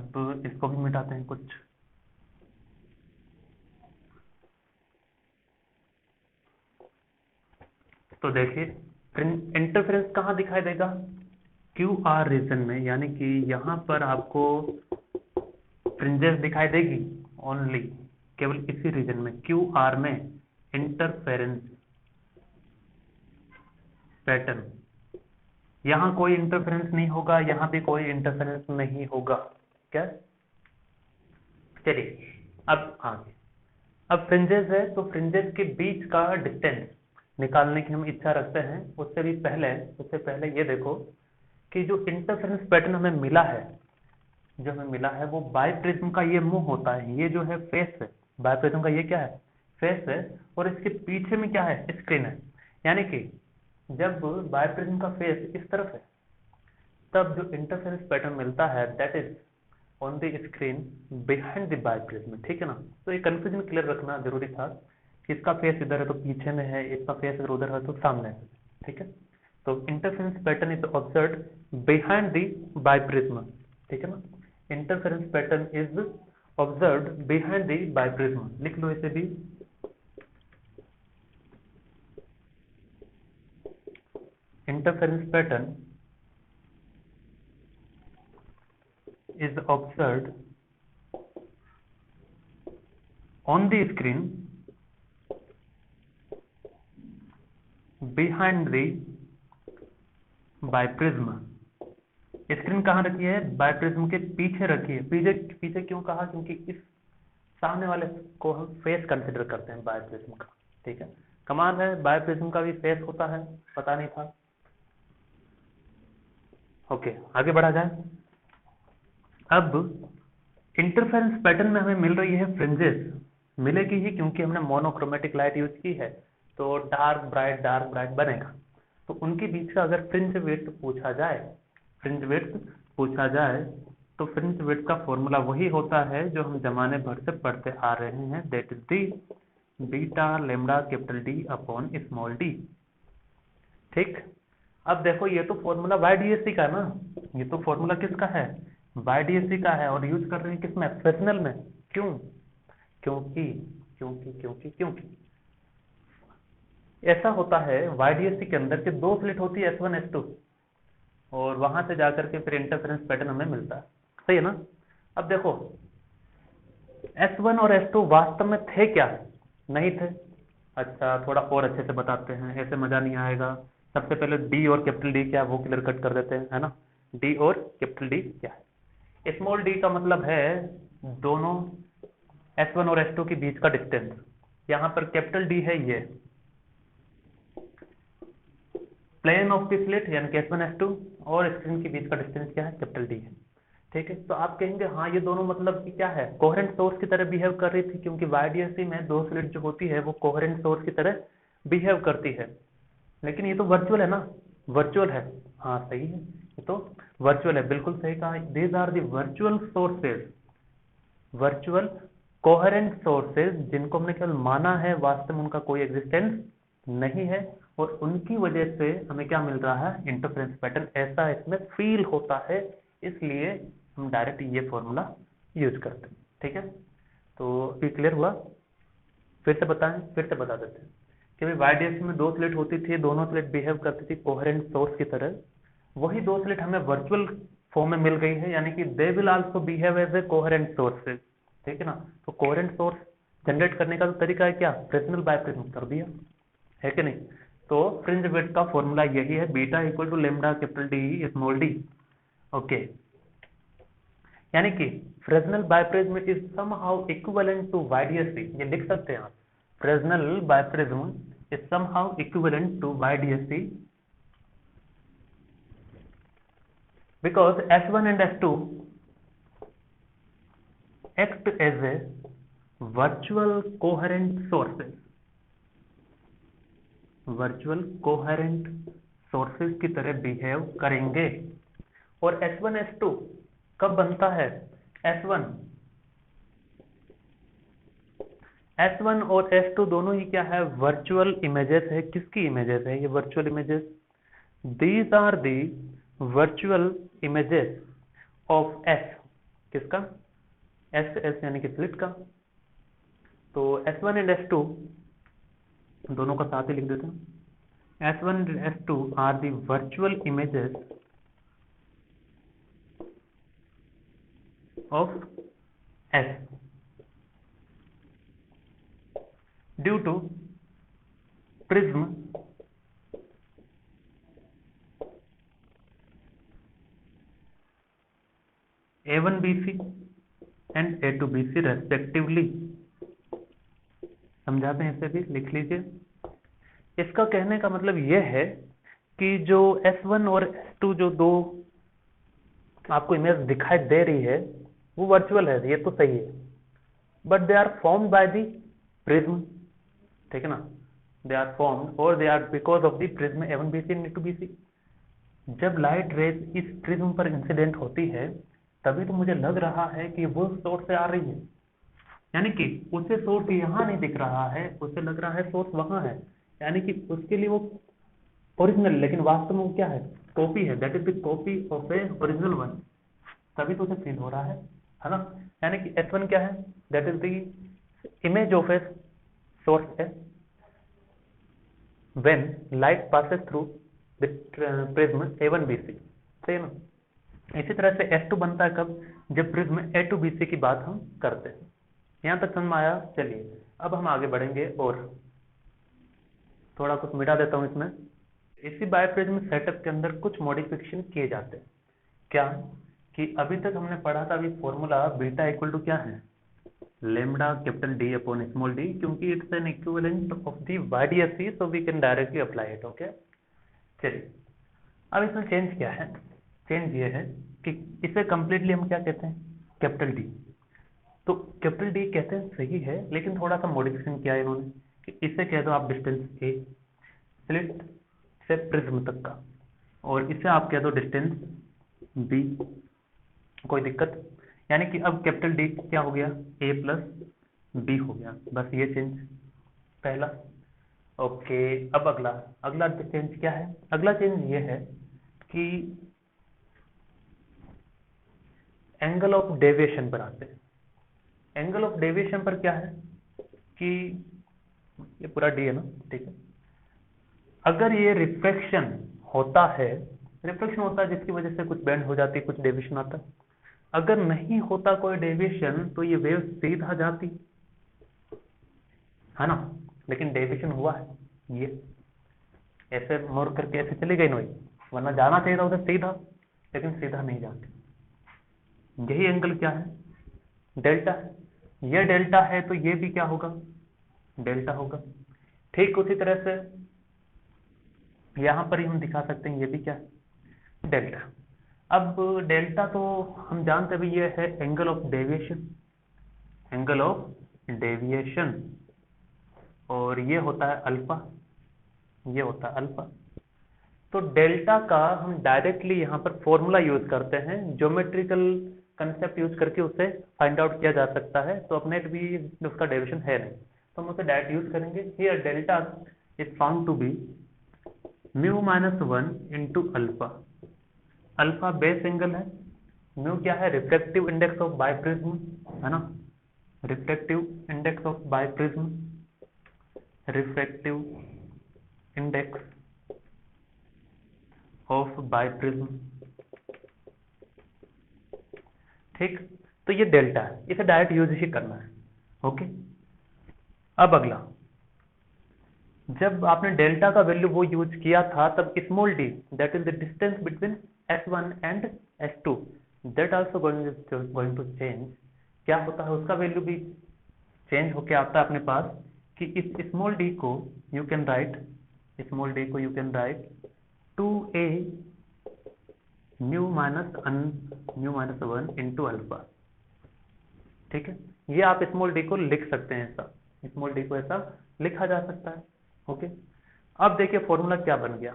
अब इसको भी मिटाते हैं कुछ। तो देखिए इंटरफेरेंस कहाँ दिखाई देगा? क्यू आर रीजन में, यानी कि यहां पर आपको फ्रिंजेस दिखाई देगी ओनली, केवल इसी रीजन में क्यू आर में इंटरफेरेंस पैटर्न। यहां कोई इंटरफेरेंस नहीं होगा, यहां भी कोई इंटरफेरेंस नहीं होगा। क्या? चलिए अब आगे। अब फ्रिंजेस है तो फ्रिंजेस के बीच का डिस्टेंस निकालने की हम इच्छा रखते हैं। उससे पहले ये देखो कि जो इंटरफेरेंस पैटर्न हमें मिला है, वो बाइप्रिज्म का ये मुंह होता है, ये जो है फेस है, बाइप्रिज्म का ये क्या है? फेस है। और इसके पीछे में क्या है? स्क्रीन है। यानी कि जब बाइप्रिज्म का फेस इस तरफ है, तब जो इंटरफेरेंस पैटर्न मिलता है that is on the screen behind the biprism. ठीक है ना? तो ये कंफ्यूजन क्लियर रखना जरूरी था कि इसका फेस इधर है तो पीछे में है, इसका फेस अगर उधर है तो सामने है। ठीक है? तो interference pattern is observed behind the biprism. ठीक है ना? Interference pattern is observed behind the biprism. लिख लो इसे भी। Interference pattern is observed on the screen behind the biprism. Screen कहाँ रखी है? बाइप्रिज्म के पीछे रखी है। पीछे क्यों कहा? क्योंकि इस सामने वाले को हम फेस कंसिडर करते हैं बाइप्रिज्म का। ठीक है? कमाल है, बाइप्रिज्म का भी फेस होता है, पता नहीं था। ओके, आगे बढ़ा जाए। अब इंटरफेरेंस पैटर्न में हमें मिल रही है फ्रिंजेस, मिलेगी ही क्योंकि हमने मोनोक्रोमेटिक लाइट यूज की है, तो डार्क ब्राइट बनेगा। तो उनके बीच का अगर फ्रिंज विड्थ पूछा जाए तो फ्रिंज विड्थ का फॉर्मूला वही होता है जो हम जमाने भर से पढ़ते आ रहे हैं, that is the beta lambda capital D upon small d. ठीक, अब देखो ये तो फॉर्मूला YDSC का ना, ये तो फॉर्मूला किसका है? YDSC का है, और यूज कर रहे हैं किसमें? फ्रेस्नेल में। क्यों? क्योंकि ऐसा होता है YDSC के अंदर के दो स्लिट होती है S1 S2, और वहां से जाकर के फिर इंटरफेरेंस पैटर्न हमें मिलता है। सही है ना? अब देखो S1 और S2 वास्तव में थे क्या? नहीं थे। अच्छा, थोड़ा और अच्छे से बताते हैं, ऐसे मजा नहीं आएगा। सबसे पहले D और कैपिटल D क्या है वो क्लियर कट कर देते हैं, है ना? D और कैपिटल D क्या है? स्मॉल d का मतलब है दोनों S1 और S2 के बीच का डिस्टेंस। यहां पर कैपिटल D है ये प्लेन ऑफ द स्लिट यानी कि S1 S2, और स्क्रीन के बीच का डिस्टेंस क्या है? कैपिटल D है। ठीक है? तो आप कहेंगे हाँ ये दोनों मतलब कि क्या है? कोहेरेंट सोर्स की तरह बिहेव कर रही थी, क्योंकि YDSC में दो स्लिट जो होती है वो कोहेरेंट सोर्स की तरह बिहेव करती है। लेकिन ये तो वर्चुअल है ना, वर्चुअल है। हाँ सही है, ये तो वर्चुअल है, बिल्कुल सही कहा। These are the virtual sources, virtual coherent sources, जिनको हमने केवल माना है, वास्तव में उनका कोई एग्जिस्टेंस नहीं है, और उनकी वजह से हमें क्या मिल रहा है? Interference pattern. ऐसा इसमें फील होता है, इसलिए हम डायरेक्ट ये फॉर्मूला यूज करते हैं। ठीक है? तो अभी क्लियर हुआ? फिर से बता देते हैं कि भाई YDSC में दो स्लिट होती थी, दोनों स्लिट बिहेव करती थी कोहेरेंट सोर्स की तरह। वही दो स्लिट हमें वर्चुअल फॉर्म में मिल गई है, यानी कि they will also behave as a coherent sources. ठीक है ना? तो कोहेरेंट सोर्स जनरेट करने का तो तरीका है क्या? फ्रेस्नेल बाइप्रिज्म कर दिया, है कि नहीं? तो फ्रिंज विड्थ का फॉर्मूला यही है, beta equal to lambda capital D small d। Okay, यानी कि Fresnel biprism is somehow equivalent to YDSC। ये लिख सकते हैं आप, Fresnel biprism is somehow equivalent to YDSC because S1 and S2 act as a virtual coherent sources, virtual coherent sources की तरह behave करेंगे। और S1 S2 कब बनता है? S1 और S2 दोनों ही क्या है? वर्चुअल इमेजेस है। किसकी इमेजेस है ये virtual images? These are the virtual images of S। किसका? एस एस यानी कि स्लिट का। तो S1 एंड S2 दोनों का साथ ही लिख देते हैं। S1 and S2 are the virtual images of S due to prism A1BC and A2BC respectively. समझाते हैं, इसे भी लिख लीजिए। इसका कहने का मतलब यह है कि जो S1 और S2 जो दो आपको इमेज दिखाई दे रही है वो वर्चुअल है, ये तो सही है, but they are formed by the prism, ठीक है ना। दे आर फॉर्म्ड और they are because of the prism A1BC and A2BC। जब लाइट रेज इस प्रिज्म पर इंसिडेंट होती है तभी तो मुझे लग रहा है कि वो सोर्स से आ रही है, यानी कि उसे सोर्स यहां नहीं दिख रहा है, उसे लग रहा है सोर्स वहां है, यानी कि उसके लिए वो ओरिजिनल, लेकिन वास्तव में वो क्या है? कॉपी है, that is the copy of A original one, तभी तो उसे फील हो रहा है ना। यानी कि S1 क्या है? That is the image of a source है when light passes through the prism A1BC, सही है ना। इसी तरह से S2 बनता है कब? जब प्रिज्म A2BC की बात हम करते हैं। यहां तक समझ में आया? चलिए अब हम आगे बढ़ेंगे और थोड़ा कुछ मिटा देता हूं इसमें। इसी बायप्रिज्म सेटअप के अंदर कुछ मॉडिफिकेशन किए जाते हैं। क्या? कि अभी तक हमने पढ़ा था, अभी फॉर्मूला बीटा इक्वल टू क्या है? Lambda capital D upon small d, क्योंकि it's an equivalent of the YDSC, so we can directly apply it. Okay, चलिए अब इसमें चेंज क्या है? चेंज ये है कि इसे कंप्लीटली हम क्या कहते हैं? Capital D. तो कैपिटल डी कहते हैं, सही है, लेकिन थोड़ा सा मॉडिफिकेशन किया है इन्होंने कि इसे कह दो आप डिस्टेंस ए स्लिट से प्रिज्म तक का, और इसे आप कह दो डिस्टेंस बी। कोई दिक्कत? यानी कि अब कैपिटल डी क्या हो गया? ए प्लस बी हो गया, बस ये चेंज पहला। ओके, अब अगला अगला चेंज क्या है? अगला चेंज ये है कि एंगल ऑफ डेविएशन पर आते हैं। एंगल ऑफ डेविएशन पर क्या है कि ये पूरा डी है ना, ठीक है। अगर ये रिफ्रैक्शन होता है, रिफ्रैक्शन होता है जिसकी वजह से कुछ बेंड हो जाती है, कुछ डेविएशन आता है। अगर नहीं होता कोई डेविएशन तो ये वेव सीधा जाती है ना, लेकिन डेविएशन हुआ है, ये ऐसे मोड़ करके ऐसे चली गई नोई, वरना जाना चाहिए था उधर सीधा, लेकिन सीधा नहीं जाती। यही एंगल क्या है? डेल्टा है। ये डेल्टा है तो ये भी क्या होगा? डेल्टा होगा। ठीक उसी तरह से यहां पर ही हम दिखा सकते हैं, ये भी क्या है? डेल्टा। अब डेल्टा तो हम जानते भी, ये है angle of deviation, angle of deviation, और ये होता है अल्फा, ये होता है अल्फा। तो डेल्टा का हम डायरेक्टली यहां पर फॉर्मूला यूज करते हैं, ज्योमेट्रिकल कंसेप्ट यूज करके उसे फाइंड आउट किया जा सकता है। तो अपने भी उसका डेविएशन है नहीं, तो हम उसे डायरेक्ट यूज करेंगे। Here delta is found to be mu minus 1 into alpha. Alpha base angle है, म्यू क्या है? रिफ्रैक्टिव इंडेक्स ऑफ बायप्रिज्म, है ना, refractive index of biprism, refractive index of biprism, ठीक। तो ये डेल्टा है, इसे डायरेक्ट यूज ही करना है। ओके, अब अगला, जब आपने डेल्टा का वैल्यू वो यूज किया था तब small d, that is the distance between S1 and S2, that also going to change. क्या होता है? उसका वैल्यू भी चेंज होके आता है अपने पास, कि इस स्मॉल डी को you can write, small d को you can write 2a mu minus 1 into alpha, ठीक है। ये आप स्मॉल डी को लिख सकते हैं, ऐसा स्मॉल डी को ऐसा लिखा जा सकता है। ओके, अब देखिए फॉर्मूला क्या बन गया।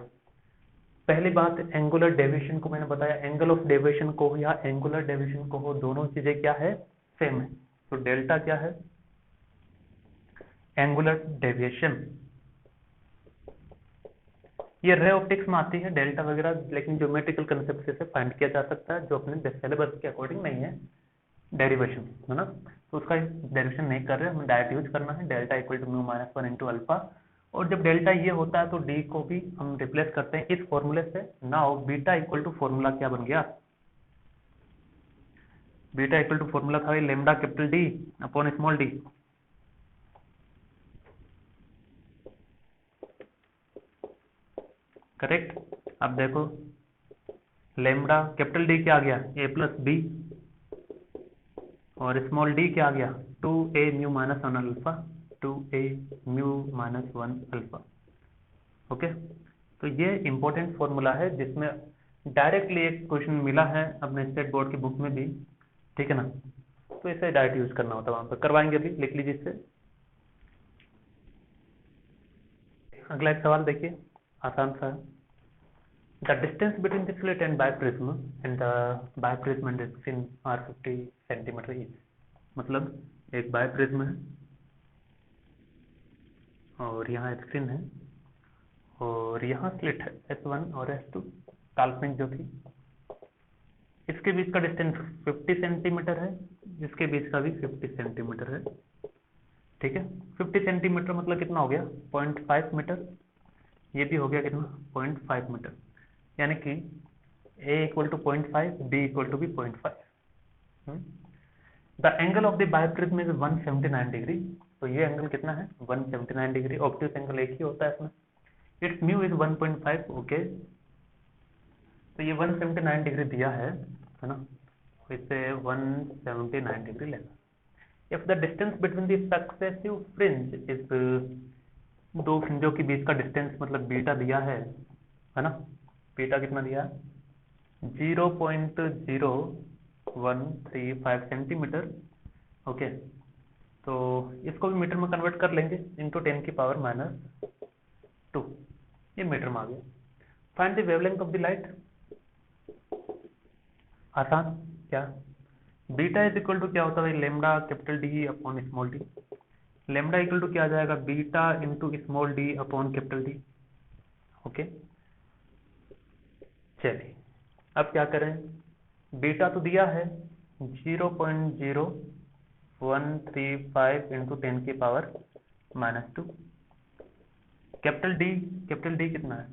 पहली बात, एंगुलर डेविएशन को मैंने बताया, एंगल ऑफ डेविएशन को या एंगुलर डेविएशन को हो, दोनों चीजें क्या है? सेम है। तो डेल्टा क्या है? Angular deviation. ये रे ऑप्टिक्स में आती है डेल्टा वगैरह, लेकिन ज्योमेट्रिकल कंसेप्ट से फाइंड किया जा सकता है, जो अपने सिलेबस के अकॉर्डिंग नहीं है। डेरिवेशन है ना, तो उसका डेरिवेशन नहीं कर रहे, हमें डायरेक्ट यूज करना है, delta equal to mu minus 1 into alpha. और जब डेल्टा ये होता है तो डी को भी हम रिप्लेस करते हैं इस फॉर्मूले से। Now beta equal to formula क्या बन गया, बीटा इक्वल टू फॉर्मूला था lambda capital D upon small d. Correct. अब देखो लेमडा कैपिटल डी क्या आ गया, ए प्लस बी, और स्मॉल डी क्या आ गया, 2a mu minus 1 alpha, 2a mu minus 1 alpha. Okay, तो ये इंपॉर्टेंट फॉर्मूला है जिसमें डायरेक्टली एक क्वेश्चन मिला है अपने स्टेट बोर्ड की बुक में भी, ठीक है ना, तो इसे डायरेक्ट यूज करना होता है वहां पर, करवाएंगे अभी, लिख लीजिए इससे। अगला एक सवाल देखिए, आसान सा है। The distance between the slit and biprism and the biprism and the screen are 50 centimeter each। मतलब एक बायप्रिज्म है और यहाँ स्क्रीन है और यहाँ स्लिट है S1 और S2 काल्पनिक जो थी, इसके बीच का डिस्टेंस 50 सेंटीमीटर है, इसके बीच का भी 50 सेंटीमीटर है, ठीक है। 50 सेंटीमीटर मतलब कितना हो गया, 0.5 मीटर, ये भी हो गया कितना 0.5 मीटर, यानी कि a equal to 0.5, b equal to भी 0.5। The angle of the biprism is 179 degree, तो ये एंगल कितना है 179 डिग्री, ऑब्ट्यूस एंगल एक ही होता है इसमें। इट्स म्यू इज 1.5, ओके, तो ये 179 डिग्री दिया है ना, इसे 179 डिग्री लेना। If the distance between the successive fringe is, दो फ्रिंजों के बीच का डिस्टेंस मतलब बीटा दिया है ना, बीटा कितना दिया, 0.0135 सेंटीमीटर, ओके, तो इसको भी मीटर में कन्वर्ट कर लेंगे, इंटू 10 की पावर -2, ये मीटर में आ गया। Find the wavelength of the light, आसान क्या, बीटा इज इक्वल टू क्या होता है lambda capital D upon small d, lambda equal to क्या आ जाएगा beta into small d upon capital D, okay. चलिए अब क्या करें, बीटा तो दिया है 0.0135 इंटू 10 की पावर -2, कैपिटल डी कितना है,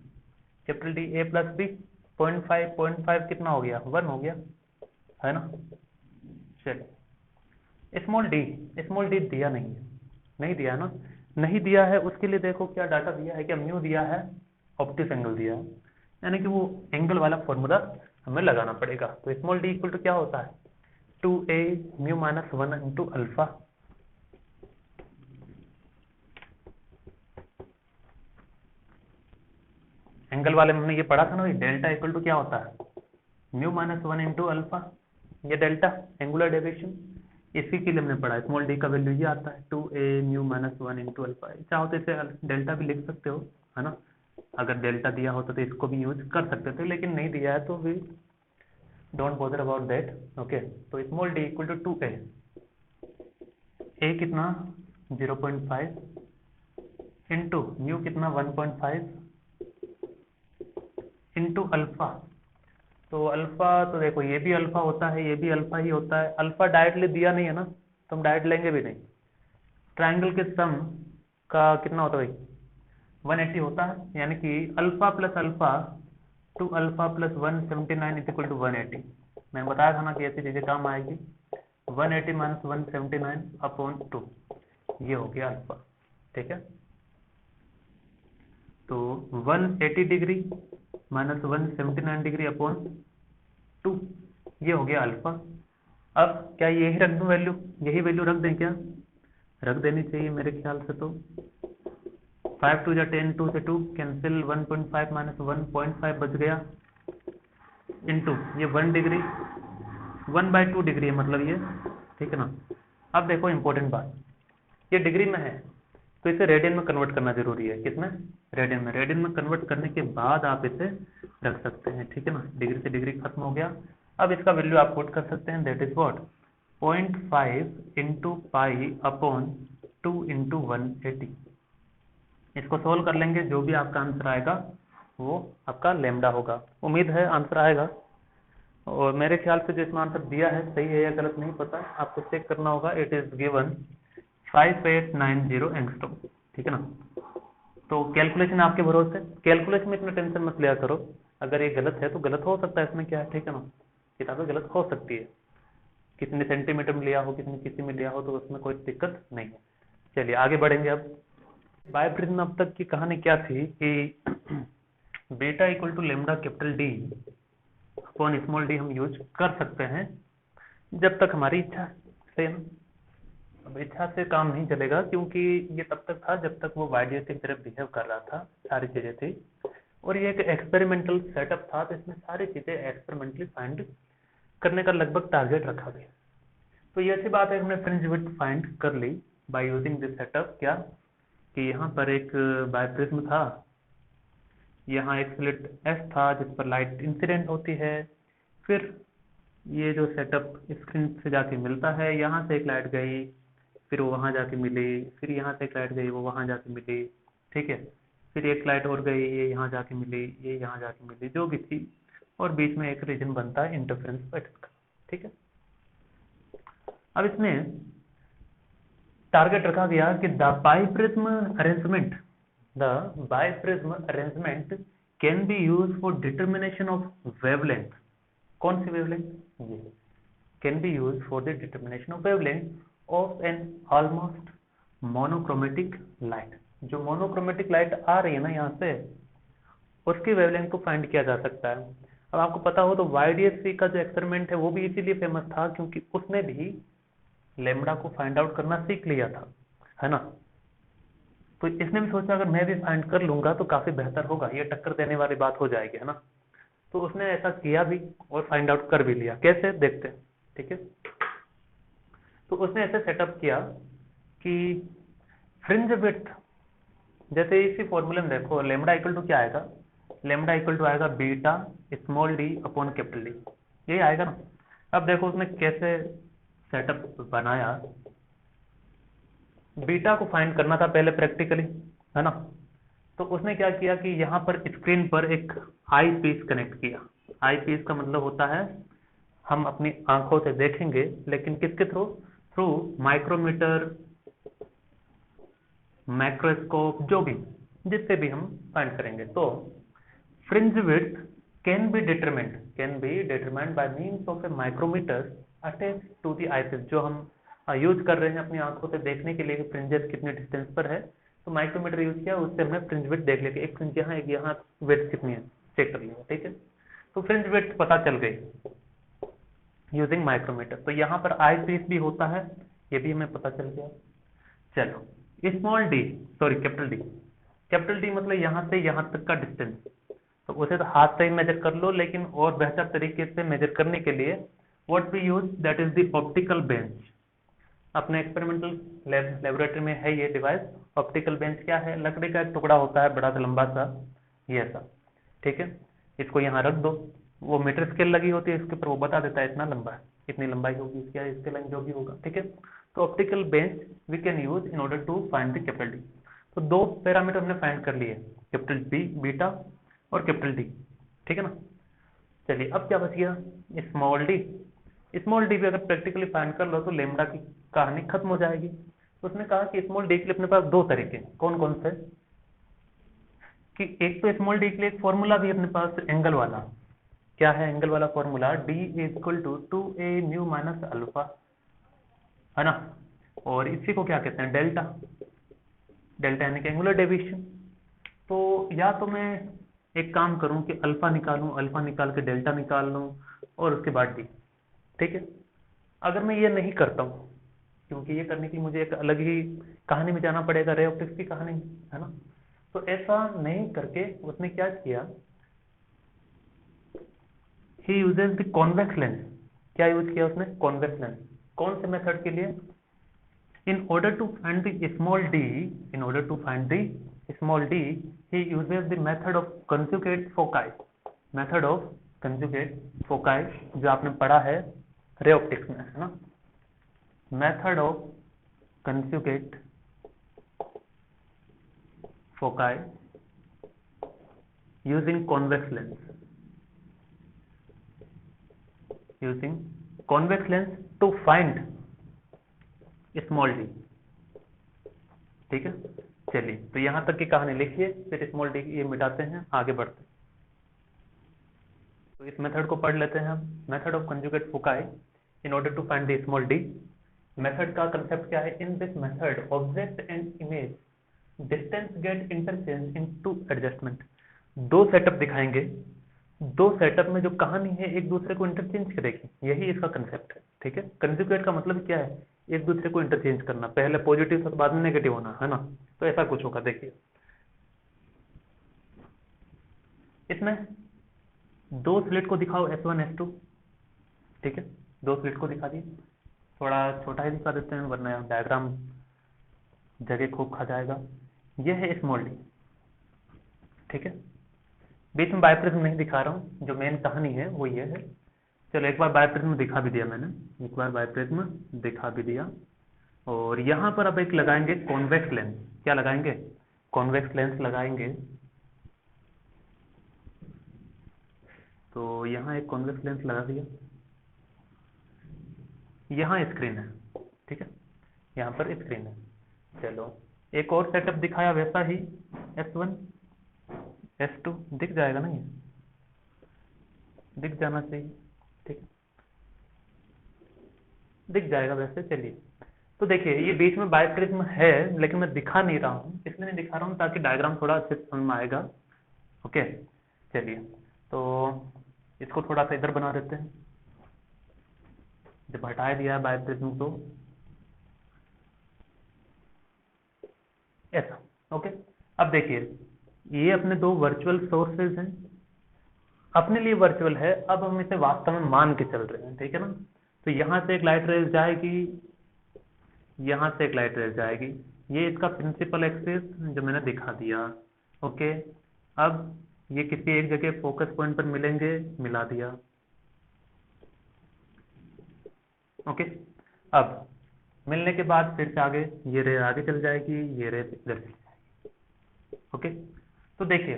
capital D a plus B, 0.5 कितना हो गया 1 हो गया, है ना। चलिए स्मॉल डी दिया नहीं है, नहीं दिया है ना, नहीं दिया है, उसके लिए देखो क्या डाटा दिया है, क्या म्यू दिया है, ऑप्टिक एंगल दिया है, यानी कि वो एंगल वाला फॉर्मूला हमें लगाना पड़ेगा। तो स्मॉल डी इक्वल टू क्या होता है 2a mu minus 1 into alpha, angle वाले में हमने ये पढ़ा था ना, डेल्टा इक्वल टू क्या होता है म्यू माइनस 1 इंटू अल्फा, ये डेल्टा एंगुलर डेविएशन, इसी के लिए हमने पढ़ा, स्मॉल डी का वैल्यू ये आता है 2a mu minus 1 into alpha. चाहो तो इसे डेल्टा भी लिख सकते हो, है ना, अगर डेल्टा दिया होता तो इसको भी यूज कर सकते थे, लेकिन नहीं दिया है तो भी don't bother about that, okay. तो small d equal to 2a, a कितना 0.5 इंटू म्यू कितना 1.5 इंटू अल्फा, तो अल्फा तो देखो ये भी अल्फा होता है, ये भी अल्फा ही होता है, अल्फा डायरेक्टली दिया नहीं है ना, तो हम डायरेक्ट लेंगे भी नहीं। ट्राइंगल के सम का कितना होता है भाई 180 होता है, यानी कि alpha plus alpha two alpha plus 179 is equal to 180। मैंने बताया था ना कि ऐसी चीजें काम आएगी, 180 माइनस 179 अपॉन 2, ये हो गया अल्फा, ठीक है। तो 180 डिग्री माइनस 179 डिग्री अपॉन 2, ये हो गया अल्फा। अब क्या यही रख दूं वैल्यू, यही वैल्यू रख दें क्या, रख देनी चाहिए मेरे ख्याल से। तो 5 2 10, 2 से 2 कैंसिल, 1.5 माइनस 1.5 बच गया, इंटू ये 1 डिग्री 1/2 डिग्री है मतलब ये, ठीक है ना। अब देखो इंपॉर्टेंट बात, ये डिग्री में है तो इसे रेडियन में कन्वर्ट करना जरूरी है, किसमें रेडियन में, रेडियन में कन्वर्ट करने के बाद आप इसे रख सकते हैं, ठीक है ना। डिग्री से डिग्री खत्म हो गया, अब इसका वैल्यू आप पुट कर सकते हैं, that is what 0.5 into pi upon 2 into 180। इसको सोल्व कर लेंगे, जो भी आपका आंसर आएगा वो आपका लेमडा होगा, उम्मीद है आंसर आएगा। और मेरे ख्याल से जो इसमें आंसर दिया है सही है या गलत नहीं पता, आपको चेक करना होगा। इट इज गिवन 5890 एंगस्ट्रॉम, ठीक है ना। तो कैलकुलेशन आपके भरोसे, कैलकुलेशन में इतना टेंशन मत लिया करो। अगर ये गलत है तो गलत हो सकता है, इसमें क्या है, ठीक है ना। किताबें गलत हो सकती है, किसी ने सेंटीमीटर में लिया हो, किसी ने किसी में लिया हो, तो उसमें कोई दिक्कत नहीं है। चलिए आगे बढ़ेंगे। अब बायोप्रिज्म अब तक की कहानी क्या थी कि beta equal to lambda capital D upon small d हम यूज कर सकते हैं जब तक हमारी इच्छा से। अब इच्छा से काम नहीं चलेगा, क्योंकि ये तब तक था जब तक वो वाइडियस की तरफ बिहेव कर रहा था, सारी चीजें थी। और ये एक एक्सपेरिमेंटल सेटअप था, तो इसमें सारी चीजें एक्सपेरिमेंटली फाइंड करने का लगभग टारगेट रखा गया। तो ये अच्छी बात है, हमने फ्रिंज विड्थ फाइंड कर ली बाय यूजिंग दिस सेटअप। क्या कि यहाँ पर एक बायोप्रिज्म था, यहाँ एक स्लिट एस था जिस पर लाइट इंसिडेंट होती है। फिर ये जो सेटअप स्क्रीन से जाके मिलता है, यहाँ से एक लाइट गई, फिर वो वहाँ जाके मिली, फिर यहाँ से एक लाइट गई, वो वहाँ जाके मिली, ठीक है। फिर एक लाइट और गई, ये यहाँ जाके मिली, ये यहाँ जाके मिली, जो भी थी। और बीच में एक रीजन बनता है इंटरफेरेंस पैटर्न का, ठीक है। अब इसमें टारगेट रखा गया कि the biprism arrangement can be use for determination of wavelength. कौन सी वेवलेंथ? ये can be use for the determination of wavelength of an almost monochromatic light. जो मोनोक्रोमेटिक लाइट आ रही है ना यहाँ से, उसकी वेवलेंथ को फाइंड किया जा सकता है। अब आपको पता हो तो वाईडीएससी का जो एक्सपेरिमेंट है वो भी इसीलिए फेमस था क्योंकि उसने भी लेमडा को फाइंड आउट करना सीख लिया था, है ना। तो इसने भी सोचा अगर मैं भी फाइंड कर लूंगा तो काफी बेहतर होगा, ये टक्कर देने वाली बात हो जाएगी, है ना। तो उसने ऐसा किया भी और फाइंड आउट कर भी लिया। कैसे, देखते हैं, ठीक है। तो उसने ऐसे सेटअप किया कि फ्रिंज विड्थ, जैसे इसी फॉर्मूले में देखो, लेमडा इक्वल टू क्या आएगा, लेमडा इक्वल टू आएगा beta small d upon capital D, यही आएगा ना। अब देखो उसने कैसे सेटअप बनाया। बीटा को फाइंड करना था पहले प्रैक्टिकली, है ना। तो उसने क्या किया कि यहाँ पर स्क्रीन पर एक आई पीस कनेक्ट किया। आई पीस का मतलब होता है हम अपनी आंखों से देखेंगे, लेकिन किसके थ्रू? थ्रू माइक्रोमीटर, माइक्रोस्कोप, जो भी, जिससे भी हम फाइंड करेंगे। तो fringe width can be determined by means of a micrometer attach to the eyepiece. जो हम यूज कर रहे हैं अपनी आंखों से देखने के लिए फ्रिंजेस कितने डिस्टेंस पर है, तो माइक्रोमीटर यूज किया, उससे हमने फ्रिंज विड्थ देख लिया कि एक फ्रिंज यहाँ, एक यहाँ, विड्थ कितनी है चेक कर लिया, ठीक है। तो फ्रिंज विड्थ पता चल गई यूजिंग माइक्रोमीटर। तो यहाँ पर आई पीस भी होता है, ये भी हमें पता चल गया। चलो small D, sorry capital D मतलब यहाँ से यहाँ तक का डिस्टेंस। तो उसे तो हाथ से ही मेजर कर लो, लेकिन और बेहतर तरीके से मेजर करने के लिए what we use, that is the optical bench. अपने एक्सपेरिमेंटल लेबोरेटरी में है ये डिवाइस। ऑप्टिकल बेंच क्या है? लकड़ी का एक टुकड़ा होता है बड़ा सा लंबा सा, ये ऐसा, ठीक है। इसको यहाँ रख दो, वो मीटर स्केल लगी होती है इसके ऊपर, वो बता देता है इतना लंबा है, इतनी लंबाई होगी इसकी, इसके लाइन जो भी होगा, ठीक है। तो optical bench we can use in order to find the capital D. तो दो पैरामीटर हमने फाइंड कर लिए, कैपिटल बी बीटा और कैपिटल डी, ठीक है ना। चलिए अब क्या बच गया? Small D. स्मॉल डी भी अगर प्रैक्टिकली फाइंड कर लो तो लेमडा की कहानी खत्म हो जाएगी। तो उसने कहा कि स्मॉल डी के लिए अपने पास दो तरीके, कौन कौन से, कि एक तो स्मॉल डी के लिए एक फॉर्मूला भी अपने पास एंगल वाला। क्या है एंगल वाला formula? D is equal to 2a mu minus alpha, है ना। और इसी को क्या कहते हैं? डेल्टा। डेल्टा यानी कि एंगुलर डेविएशन। तो या तो मैं एक काम करूं कि अल्फा निकालूं, अल्फा निकाल के डेल्टा निकाल लूं और उसके बाद डी, ठीक है। अगर मैं ये नहीं करता हूं, क्योंकि ये करने के लिए मुझे एक अलग ही कहानी में जाना पड़ेगा, रे ऑप्टिक्स की कहानी, है ना। तो ऐसा नहीं करके उसने क्या किया, he uses the convex lens. क्या यूज किया उसने? Convex lens. कौन से मेथड के लिए? in order to find the small d, in order to find the small d, he uses the method of conjugate foci। method of conjugate foci जो आपने पढ़ा है रे ऑप्टिक्स में, है ना। method of conjugate foci using convex lens। Using convex lens to find small d. ठीक है, चलिए तो यहां तक की कहानी लिखिए, फिर स्मॉल डी ये मिटाते हैं, आगे बढ़ते हैं। तो इस मेथड को पढ़ लेते हैं हम। Method of conjugate foci in order to find the small d. Method का कंसेप्ट क्या है? In this method object and image distance get interchange into adjustment. दो सेटअप दिखाएंगे, दो सेटअप में जो कहानी है एक दूसरे को इंटरचेंज करेगी, यही इसका कंसेप्ट है। ठीक है, कंजुगेट का मतलब क्या है? एक दूसरे को इंटरचेंज करना, पहले पॉजिटिव था तो बाद में नेगेटिव होना, है ना? तो ऐसा कुछ होगा। देखिए इसमें दो स्लिट को दिखाओ, S1 S2। ठीक है, दो स्लिट को दिखा दिए, थोड़ा छोटा ही दिखा देते हैं वरना डायग्राम जगह खूब खा जाएगा। यह है स्मॉल डी। ठीक है, बीच में बाइप्रिज्म नहीं दिखा रहा हूं, जो मेन कहानी है वो ये है। चलो एक बार बाइप्रिज्म दिखा भी दिया मैंने, एक बार बाइप्रिज्म दिखा भी दिया। और यहां पर अब एक लगाएंगे कॉन्वेक्स लेंस। क्या लगाएंगे? कॉन्वेक्स लेंस लगाएंगे। तो यहां एक कॉन्वेक्स लेंस लगा दिया, यहां स्क्रीन है। ठीक है, यहां पर स्क्रीन है। चलो एक और सेटअप दिखाया वैसा ही, S1 S2 दिख जाएगा ना, ये दिख जाना चाहिए। ठीक, दिख जाएगा वैसे। चलिए तो देखिए ये बीच में बाइप्रिज्म है, लेकिन मैं दिखा नहीं रहा हूं, इसलिए नहीं दिखा रहा हूं ताकि डायग्राम थोड़ा अच्छे से समझ में आएगा। ओके, चलिए तो इसको थोड़ा सा इधर बना देते हैं। जब हटा दिया है बाइप्रिज्म तो ऐसा। ओके, अब देखिए ये अपने दो वर्चुअल सोर्सेज हैं, अपने लिए वर्चुअल है, अब हम इसे वास्तव में मान के चल रहे हैं। ठीक है ना? तो यहां से एक लाइट रेज जाएगी, यहां से एक लाइट रेज जाएगी, ये इसका प्रिंसिपल एक्सिस जो मैंने दिखा दिया। ओके, अब ये किसी एक जगह फोकस पॉइंट पर मिलेंगे, मिला दिया। ओके, अब मिलने के बाद फिर से आगे ये रे आगे चल जाएगी, ये रे इधर चल जाएगी। ओके, तो देखिए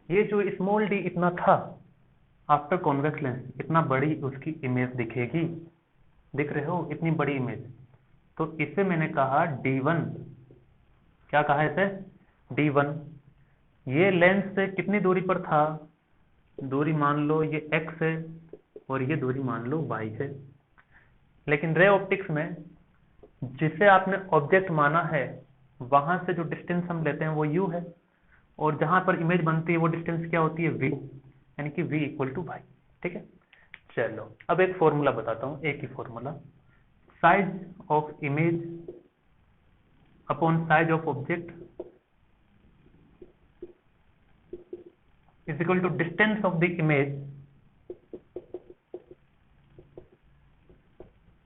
ये जो स्मॉल डी इतना था, आफ्टर कॉन्वेक्स लेंस इतना बड़ी उसकी इमेज दिखेगी। दिख रहे हो इतनी बड़ी इमेज, तो इसे मैंने कहा D1। क्या कहा इसे? D1। ये लेंस से कितनी दूरी पर था? दूरी मान लो ये x है और ये दूरी मान लो y है। लेकिन रे ऑप्टिक्स में जिसे आपने ऑब्जेक्ट माना है वहां से जो डिस्टेंस हम लेते हैं वो u है, और जहां पर इमेज बनती है वो डिस्टेंस क्या होती है? v, यानी कि v इक्वल टू y। ठीक है, चलो अब एक फॉर्मूला बताता हूं, एक ही formula. Size of image upon size of object is equal to distance of the image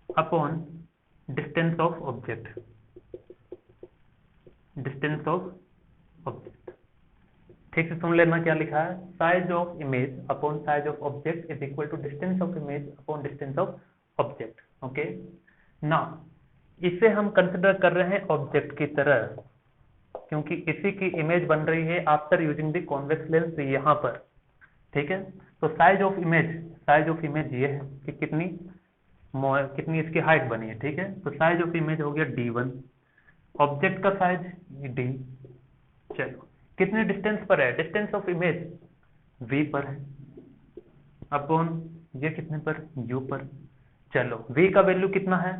upon distance of object। distance of object, ठीक से सुन लेना क्या लिखा है? Size of image upon size of object is equal to distance of image upon distance of object. Okay, ना इसे हम consider कर रहे हैं ऑब्जेक्ट की तरह, क्योंकि इसी की इमेज बन रही है after using the convex lens यहां पर। ठीक है, तो साइज ऑफ इमेज ये है कि कितनी कितनी इसकी हाइट बनी है। ठीक है, तो साइज ऑफ इमेज हो गया D1, ऑब्जेक्ट का साइज D। चलो कितने डिस्टेंस पर है? डिस्टेंस ऑफ इमेज V पर है, अपॉन ये कितने पर? U पर। चलो V का वैल्यू कितना है?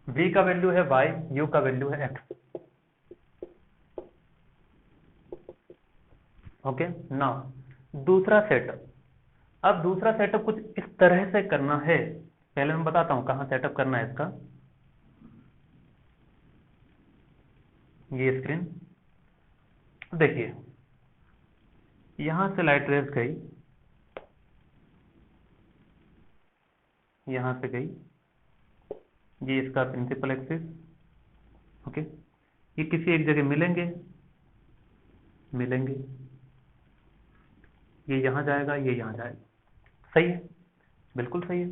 V का वैल्यू है Y, U का वैल्यू है X। ओके ना, दूसरा सेटअप। अब दूसरा सेटअप कुछ इस तरह से करना है, पहले मैं बताता हूं कहां सेटअप करना है इसका। ये स्क्रीन देखिए, यहां से लाइट रेज गई, यहां से गई, ये इसका प्रिंसिपल एक्सिस। ओके, ये किसी एक जगह मिलेंगे, मिलेंगे, ये यहां जाएगा, ये यहां जाएगा। सही है, बिल्कुल सही है।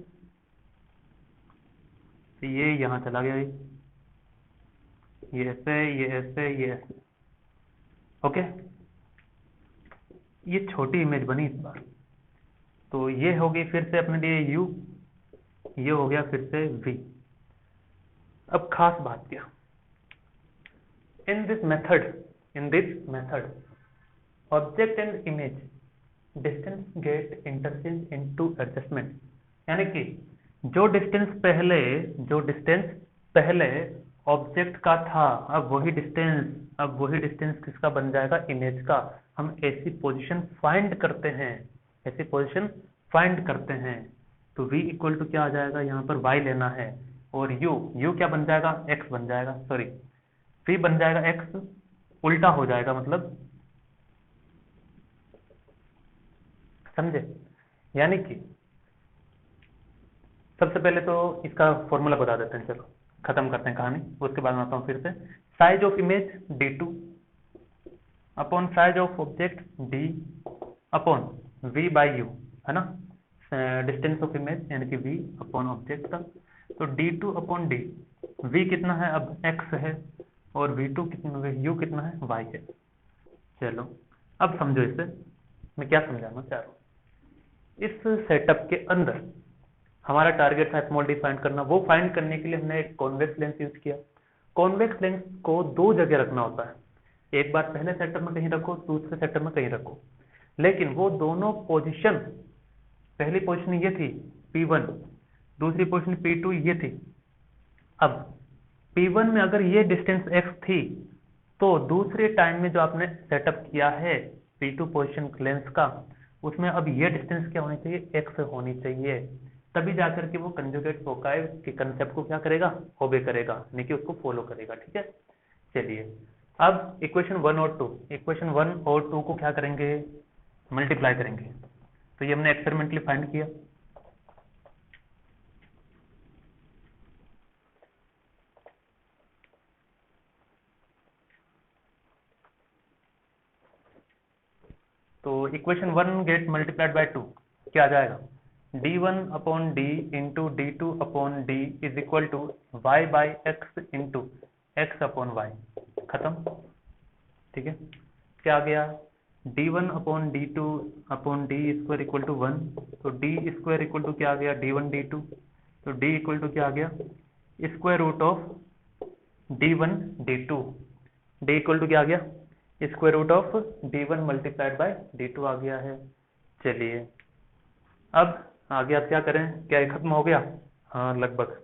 तो ये यहां चला गया, ये ऐसे, ये ऐसे, ये ऐसे। ओके, ये छोटी इमेज बनी इस बार। तो ये होगी फिर से अपने लिए u, ये हो गया फिर से v। अब खास बात क्या, in this method object and image distance get interchange into adjustment, यानी कि जो डिस्टेंस पहले ऑब्जेक्ट का था, अब वही डिस्टेंस किसका बन जाएगा, इमेज का। हम ऐसी पोजीशन फाइंड करते हैं। तो v इक्वल टू क्या आ जाएगा, यहाँ पर y लेना है, और u क्या बन जाएगा, x बन जाएगा, सॉरी v बन जाएगा x, उल्टा हो जाएगा मतलब, समझे। यानी कि सबसे पहले तो इसका फॉर्मूला बता देते हैं, चलो खत्म करते हैं कहानी, उसके बाद में आता हूँ फिर से। Size of image d2 upon size of object d upon v by u, है ना, डिस्टेंस ऑफ इमेज यानी कि v अपॉन ऑब्जेक्ट का। तो d2 अपॉन d, v कितना है अब x है, और v2 कितना, u कितना है, y है। चलो अब समझो इसे, मैं क्या समझाना चाह रहा हूँ। इस सेटअप के अंदर हमारा टारगेट था स्मॉल डी फाइंड करना। वो फाइंड करने के लिए हमने एक कॉन्वेक्स लेंस यूज किया। कॉन्वेक्स लेंस को दो जगह रखना होता है, एक बार पहले सेटअप में कहीं रखो, दूसरे सेटअप में कहीं रखो। लेकिन वो दोनों पोजीशन, पहली पोजीशन ये थी P1, दूसरी पोजीशन P2 ये थी। अब P1 में अगर ये डिस्टेंस x थी, तो दूसरे टाइम में जो आपने सेटअप किया है P2 पोजीशन लेंस का, उसमें अब ये डिस्टेंस क्या होनी चाहिए, x होनी चाहिए। तभी जाकर के वो कंजुगेट फोकाई के कंसेप्ट को क्या करेगा, ओबे करेगा, नहीं कि उसको फॉलो करेगा। ठीक है, चलिए अब इक्वेशन 1 और 2 को क्या करेंगे, मल्टीप्लाई करेंगे। तो ये हमने एक्सपेरिमेंटली फाइंड किया। तो इक्वेशन 1 गेट मल्टीप्लाइड बाय 2 क्या आ जाएगा, d1 upon d into d2 upon d is equal to y by X into X upon Y. खत्म। ठीक है, क्या आ गया, d1 अपॉन d2 upon d square equal to 1। तो d स्क्वायर इक्वल टू क्या आ गया, d1 d2। तो d इक्वल टू क्या आ गया, square root of d1 d2। d equal to क्या आ गया, square root of d1 multiplied by d2 आ गया है। चलिए अब आगे आप क्या करें, क्या ये खत्म हो गया, हाँ लगभग।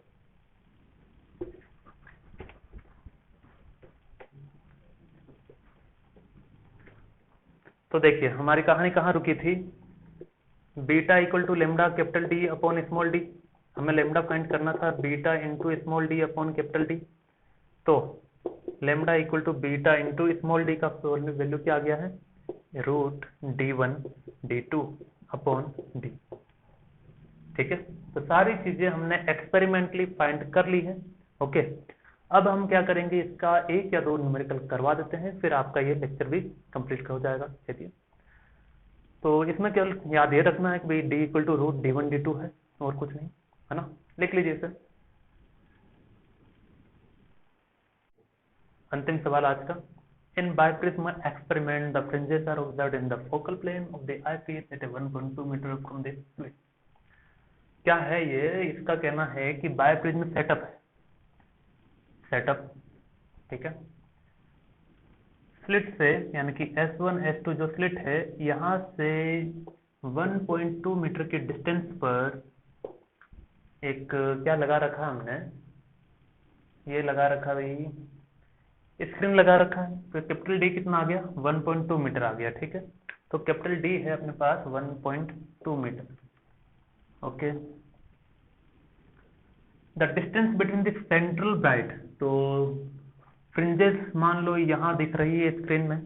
तो देखिए हमारी कहानी कहाँ रुकी थी, beta equal to lambda capital D upon small d. हमें लेमडा फाइंड करना था beta into small d upon capital D. तो lambda equal to beta into small d का वैल्यू क्या आ गया है, root d1 d2 upon D. ठीक है, तो सारी चीजें हमने एक्सपेरिमेंटली फाइंड कर ली है। ओके, अब हम क्या करेंगे, इसका एक या दो न्यूमेरिकल करवा देते हैं, फिर आपका ये लेक्चर भी कंप्लीट हो जाएगा। चलिए, तो इसमें केवल याद ये रखना है कि भाई d equal to root d1 d2 है, और कुछ नहीं, है ना। लिख लीजिए इसे। अंतिम सवाल आज का, in biprism experiment the fringes are observed in the focal plane of the eyepiece at 1.2 metre from the slit. क्या है ये, इसका कहना है कि बायप्रिज्म सेटअप है, सेटअप, ठीक है, स्लिट से, यानी कि S1 S2 जो स्लिट है, यहां से 1.2 मीटर के डिस्टेंस पर एक क्या लगा रखा हमने, ये लगा रखा भाई, स्क्रीन लगा रखा है। तो कैपिटल डी कितना आ गया, 1.2 मीटर आ गया। ठीक है, तो कैपिटल डी है अपने पास 1.2 metre. Okay, the distance between the central bright, तो फ्रिंजेस मान लो यहाँ दिख रही है स्क्रीन में,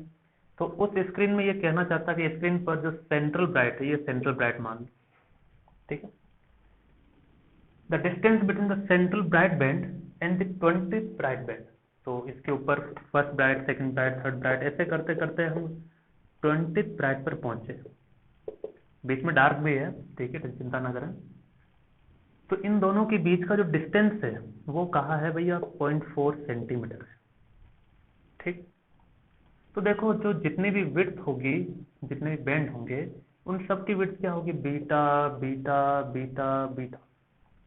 तो उस स्क्रीन में ये कहना चाहता है कि स्क्रीन पर जो सेंट्रल ब्राइट है, ये सेंट्रल ब्राइट मान लो। ठीक है, the distance between the central bright band and the 20th bright band. तो इसके ऊपर first bright, second bright, third bright, ऐसे करते करते हम 20th ब्राइट पर पहुंचे। बीच में डार्क भी है, ठीक है, चिंता ना करें। तो इन दोनों के बीच का जो डिस्टेंस है वो कहा है भैया 0.4 सेंटीमीटर है। ठीक, तो देखो जो जितनी भी विड्थ होगी, जितने भी बैंड होंगे, उन सब की विड्थ क्या होगी? Beta beta beta beta.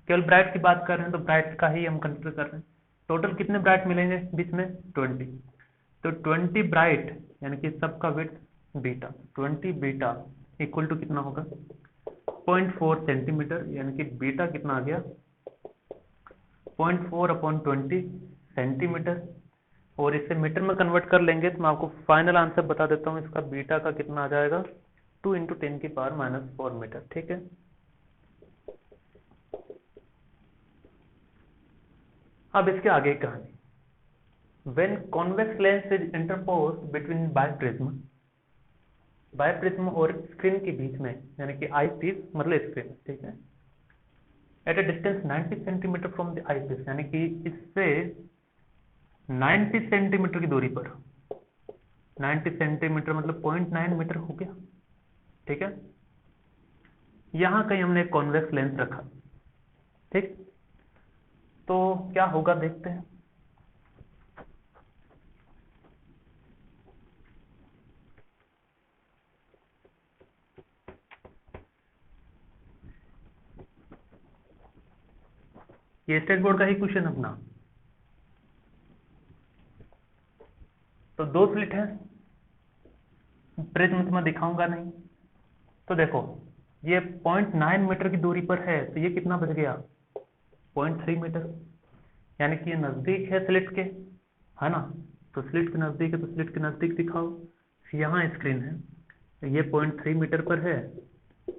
केवल ब्राइट की बात कर रहे हैं तो ब्राइट का ही हम कंसिडर कर रहे हैं। टोटल कितने ब्राइट मिलेंगे बीच में? 20। तो 20 ब्राइट यानी कि सबका width beta, 20 beta equal to कितना होगा? 0.4 सेंटीमीटर, यानी कि बीटा कितना आ गया? 0.4/20 सेंटीमीटर। और इसे मीटर में कन्वर्ट कर लेंगे तो मैं आपको फाइनल आंसर बता देता हूँ। इसका बीटा का कितना आ जाएगा? 2 × 10⁻⁻4 मीटर। ठीक है। अब इसके आगे की कहानी। When convex lens is interposed between बायप्रिज्म और स्क्रीन के बीच में, यानी कि आई पीस मतलब स्क्रीन, ठीक है, at a distance 90 centimetre from the eyepiece, यानी कि इससे 90 सेंटीमीटर की दूरी पर, 90 सेंटीमीटर मतलब 0.9 मीटर हो गया। ठीक है। यहां कहीं हमने कॉन्वेक्स लेंस रखा। ठीक। तो क्या होगा देखते हैं। ये स्टेट बोर्ड का ही क्वेश्चन अपना। तो दो स्लिट है, प्रिज्म तो मैं दिखाऊंगा नहीं। तो देखो ये 0.9 मीटर की दूरी पर है, तो ये कितना बच गया? 0.3 मीटर, यानी कि ये नजदीक है स्लिट के, है ना। तो स्लिट के नजदीक है तो स्लिट के नजदीक दिखाओ। यहाँ स्क्रीन है, तो ये 0.3 मीटर पर है,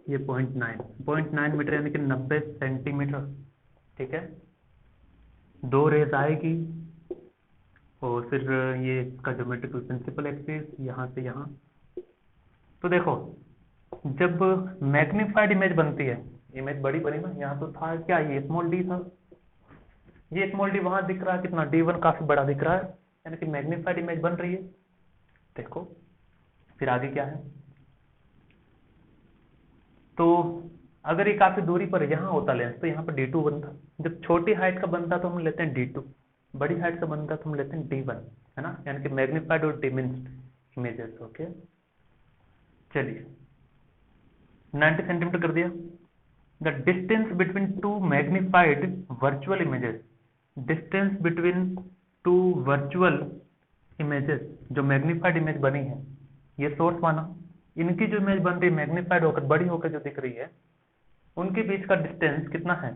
ये 0.9 मीटर यानी कि 90 सेंटीमीटर। ठीक है। दो रेज आएगी और फिर ये इसका ज्योमेट्रिकल प्रिंसिपल एक्सिस यहाँ से यहाँ। तो देखो जब मैग्नीफाइड इमेज बनती है, इमेज बड़ी बनी ना, यहाँ तो था क्या, ये स्मॉल डी था, ये स्मॉल डी वहां दिख रहा है कितना, D1 काफी बड़ा दिख रहा है, यानी कि मैग्नीफाइड इमेज बन रही है। देखो फिर आगे क्या है। तो अगर ये काफी दूरी पर यहाँ होता लेंस तो यहाँ पर D2 बनता। जब छोटी हाइट का बनता तो हम लेते हैं D2, बड़ी हाइट का बनता तो हम लेते हैं D1, है ना, यानी कि मैग्नीफाइड और डिमिन्स्ड इमेजेस। ओके चलिए 90 सेंटीमीटर कर दिया। The distance between two magnified virtual images, distance between two virtual images, जो मैग्नीफाइड इमेज बनी है, ये सोर्स माना, इनकी जो इमेज बन रही है मैग्नीफाइड होकर बड़ी होकर जो दिख रही है, उनके बीच का डिस्टेंस कितना है?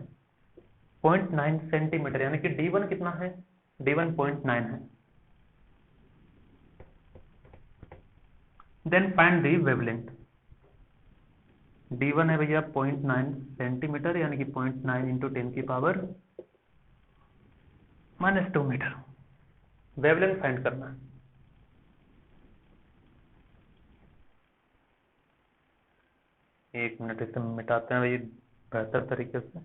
0.9 सेंटीमीटर, यानी कि D1 कितना है? D1 0.9 है। Then find the wavelength. D1 है भैया 0.9 सेंटीमीटर, यानी कि 0.9 × 10⁻⁻2 मीटर। वेवलेंथ फाइंड करना है। एक मिनट इसे मिटाते हैं भाई बेहतर तरीके से।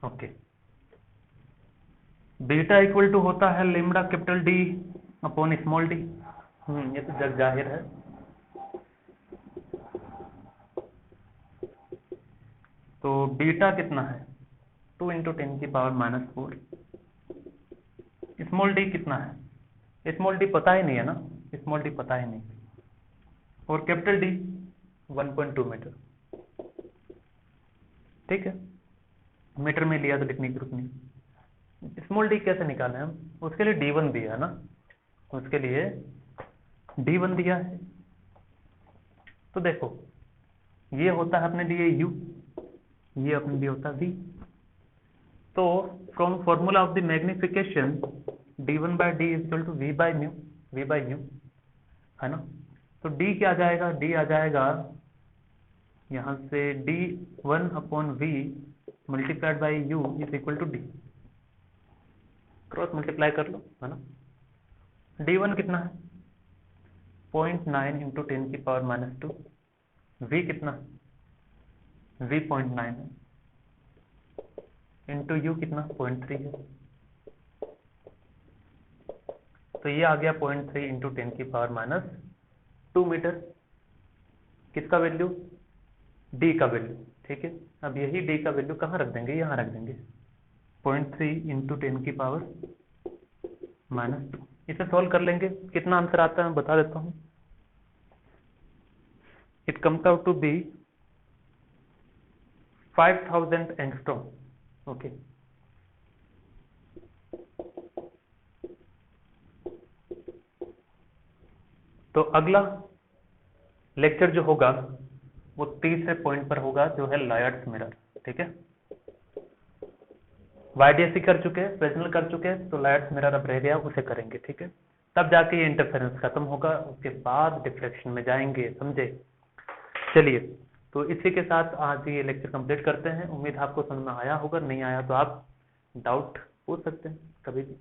ओके बीटा इक्वल टू होता है lambda capital D upon small D. ये तो जग जाहिर है। तो बीटा कितना है? 2 × 10⁻⁻4। स्मॉल डी कितना है? स्मॉल डी पता ही नहीं है ना, स्मॉल डी पता ही नहीं। और कैपिटल D 1.2 मीटर। ठीक है, मीटर में लिया तो लिखने की जरूरत नहीं। स्मॉल डी कैसे निकालें हम? उसके लिए D1 दिया है ना, उसके लिए D1 दिया है। तो देखो ये होता है अपने लिए U, ये अपने लिए होता है V। तो from formula of the magnification D1/D = V/μ, है ना। तो D क्या आ जाएगा? D आ जाएगा यहां से D1/V multiplied by U = D। Cross multiply कर लो, है ना। D1 कितना है? 0.9 × 10⁻⁻2। V कितना? V 0.9 है, इंटू U कितना? 0.3 है। तो ये आ गया 0.3 × 10⁻⁻2 मीटर। किसका वैल्यू? D का वैल्यू। ठीक है, अब यही डी का वैल्यू कहाँ रख देंगे, यहाँ रख देंगे 0.3 इंटू 10⁻²। इसे सॉल्व कर लेंगे, कितना आंसर आता है मैं बता देता हूँ। It comes out to be 5000 angstrom. Okay, तो अगला लेक्चर जो होगा वो तीसरे पॉइंट पर होगा, जो है लायर्स मिरर। ठीक है, वाईडीएससी कर चुके हैं, फ्रेस्नेल कर चुके हैं, तो लायर्स मिरर अब रह गया, उसे करेंगे। ठीक है, तब जाके ये इंटरफेरेंस खत्म होगा, उसके बाद डिफ्लेक्शन में जाएंगे, समझे। चलिए, तो इसी के साथ आज ये लेक्चर कंप्लीट करते हैं। उम्मीद आपको समझ में आया होगा, नहीं आया तो आप डाउट पूछ सकते हैं कभी भी।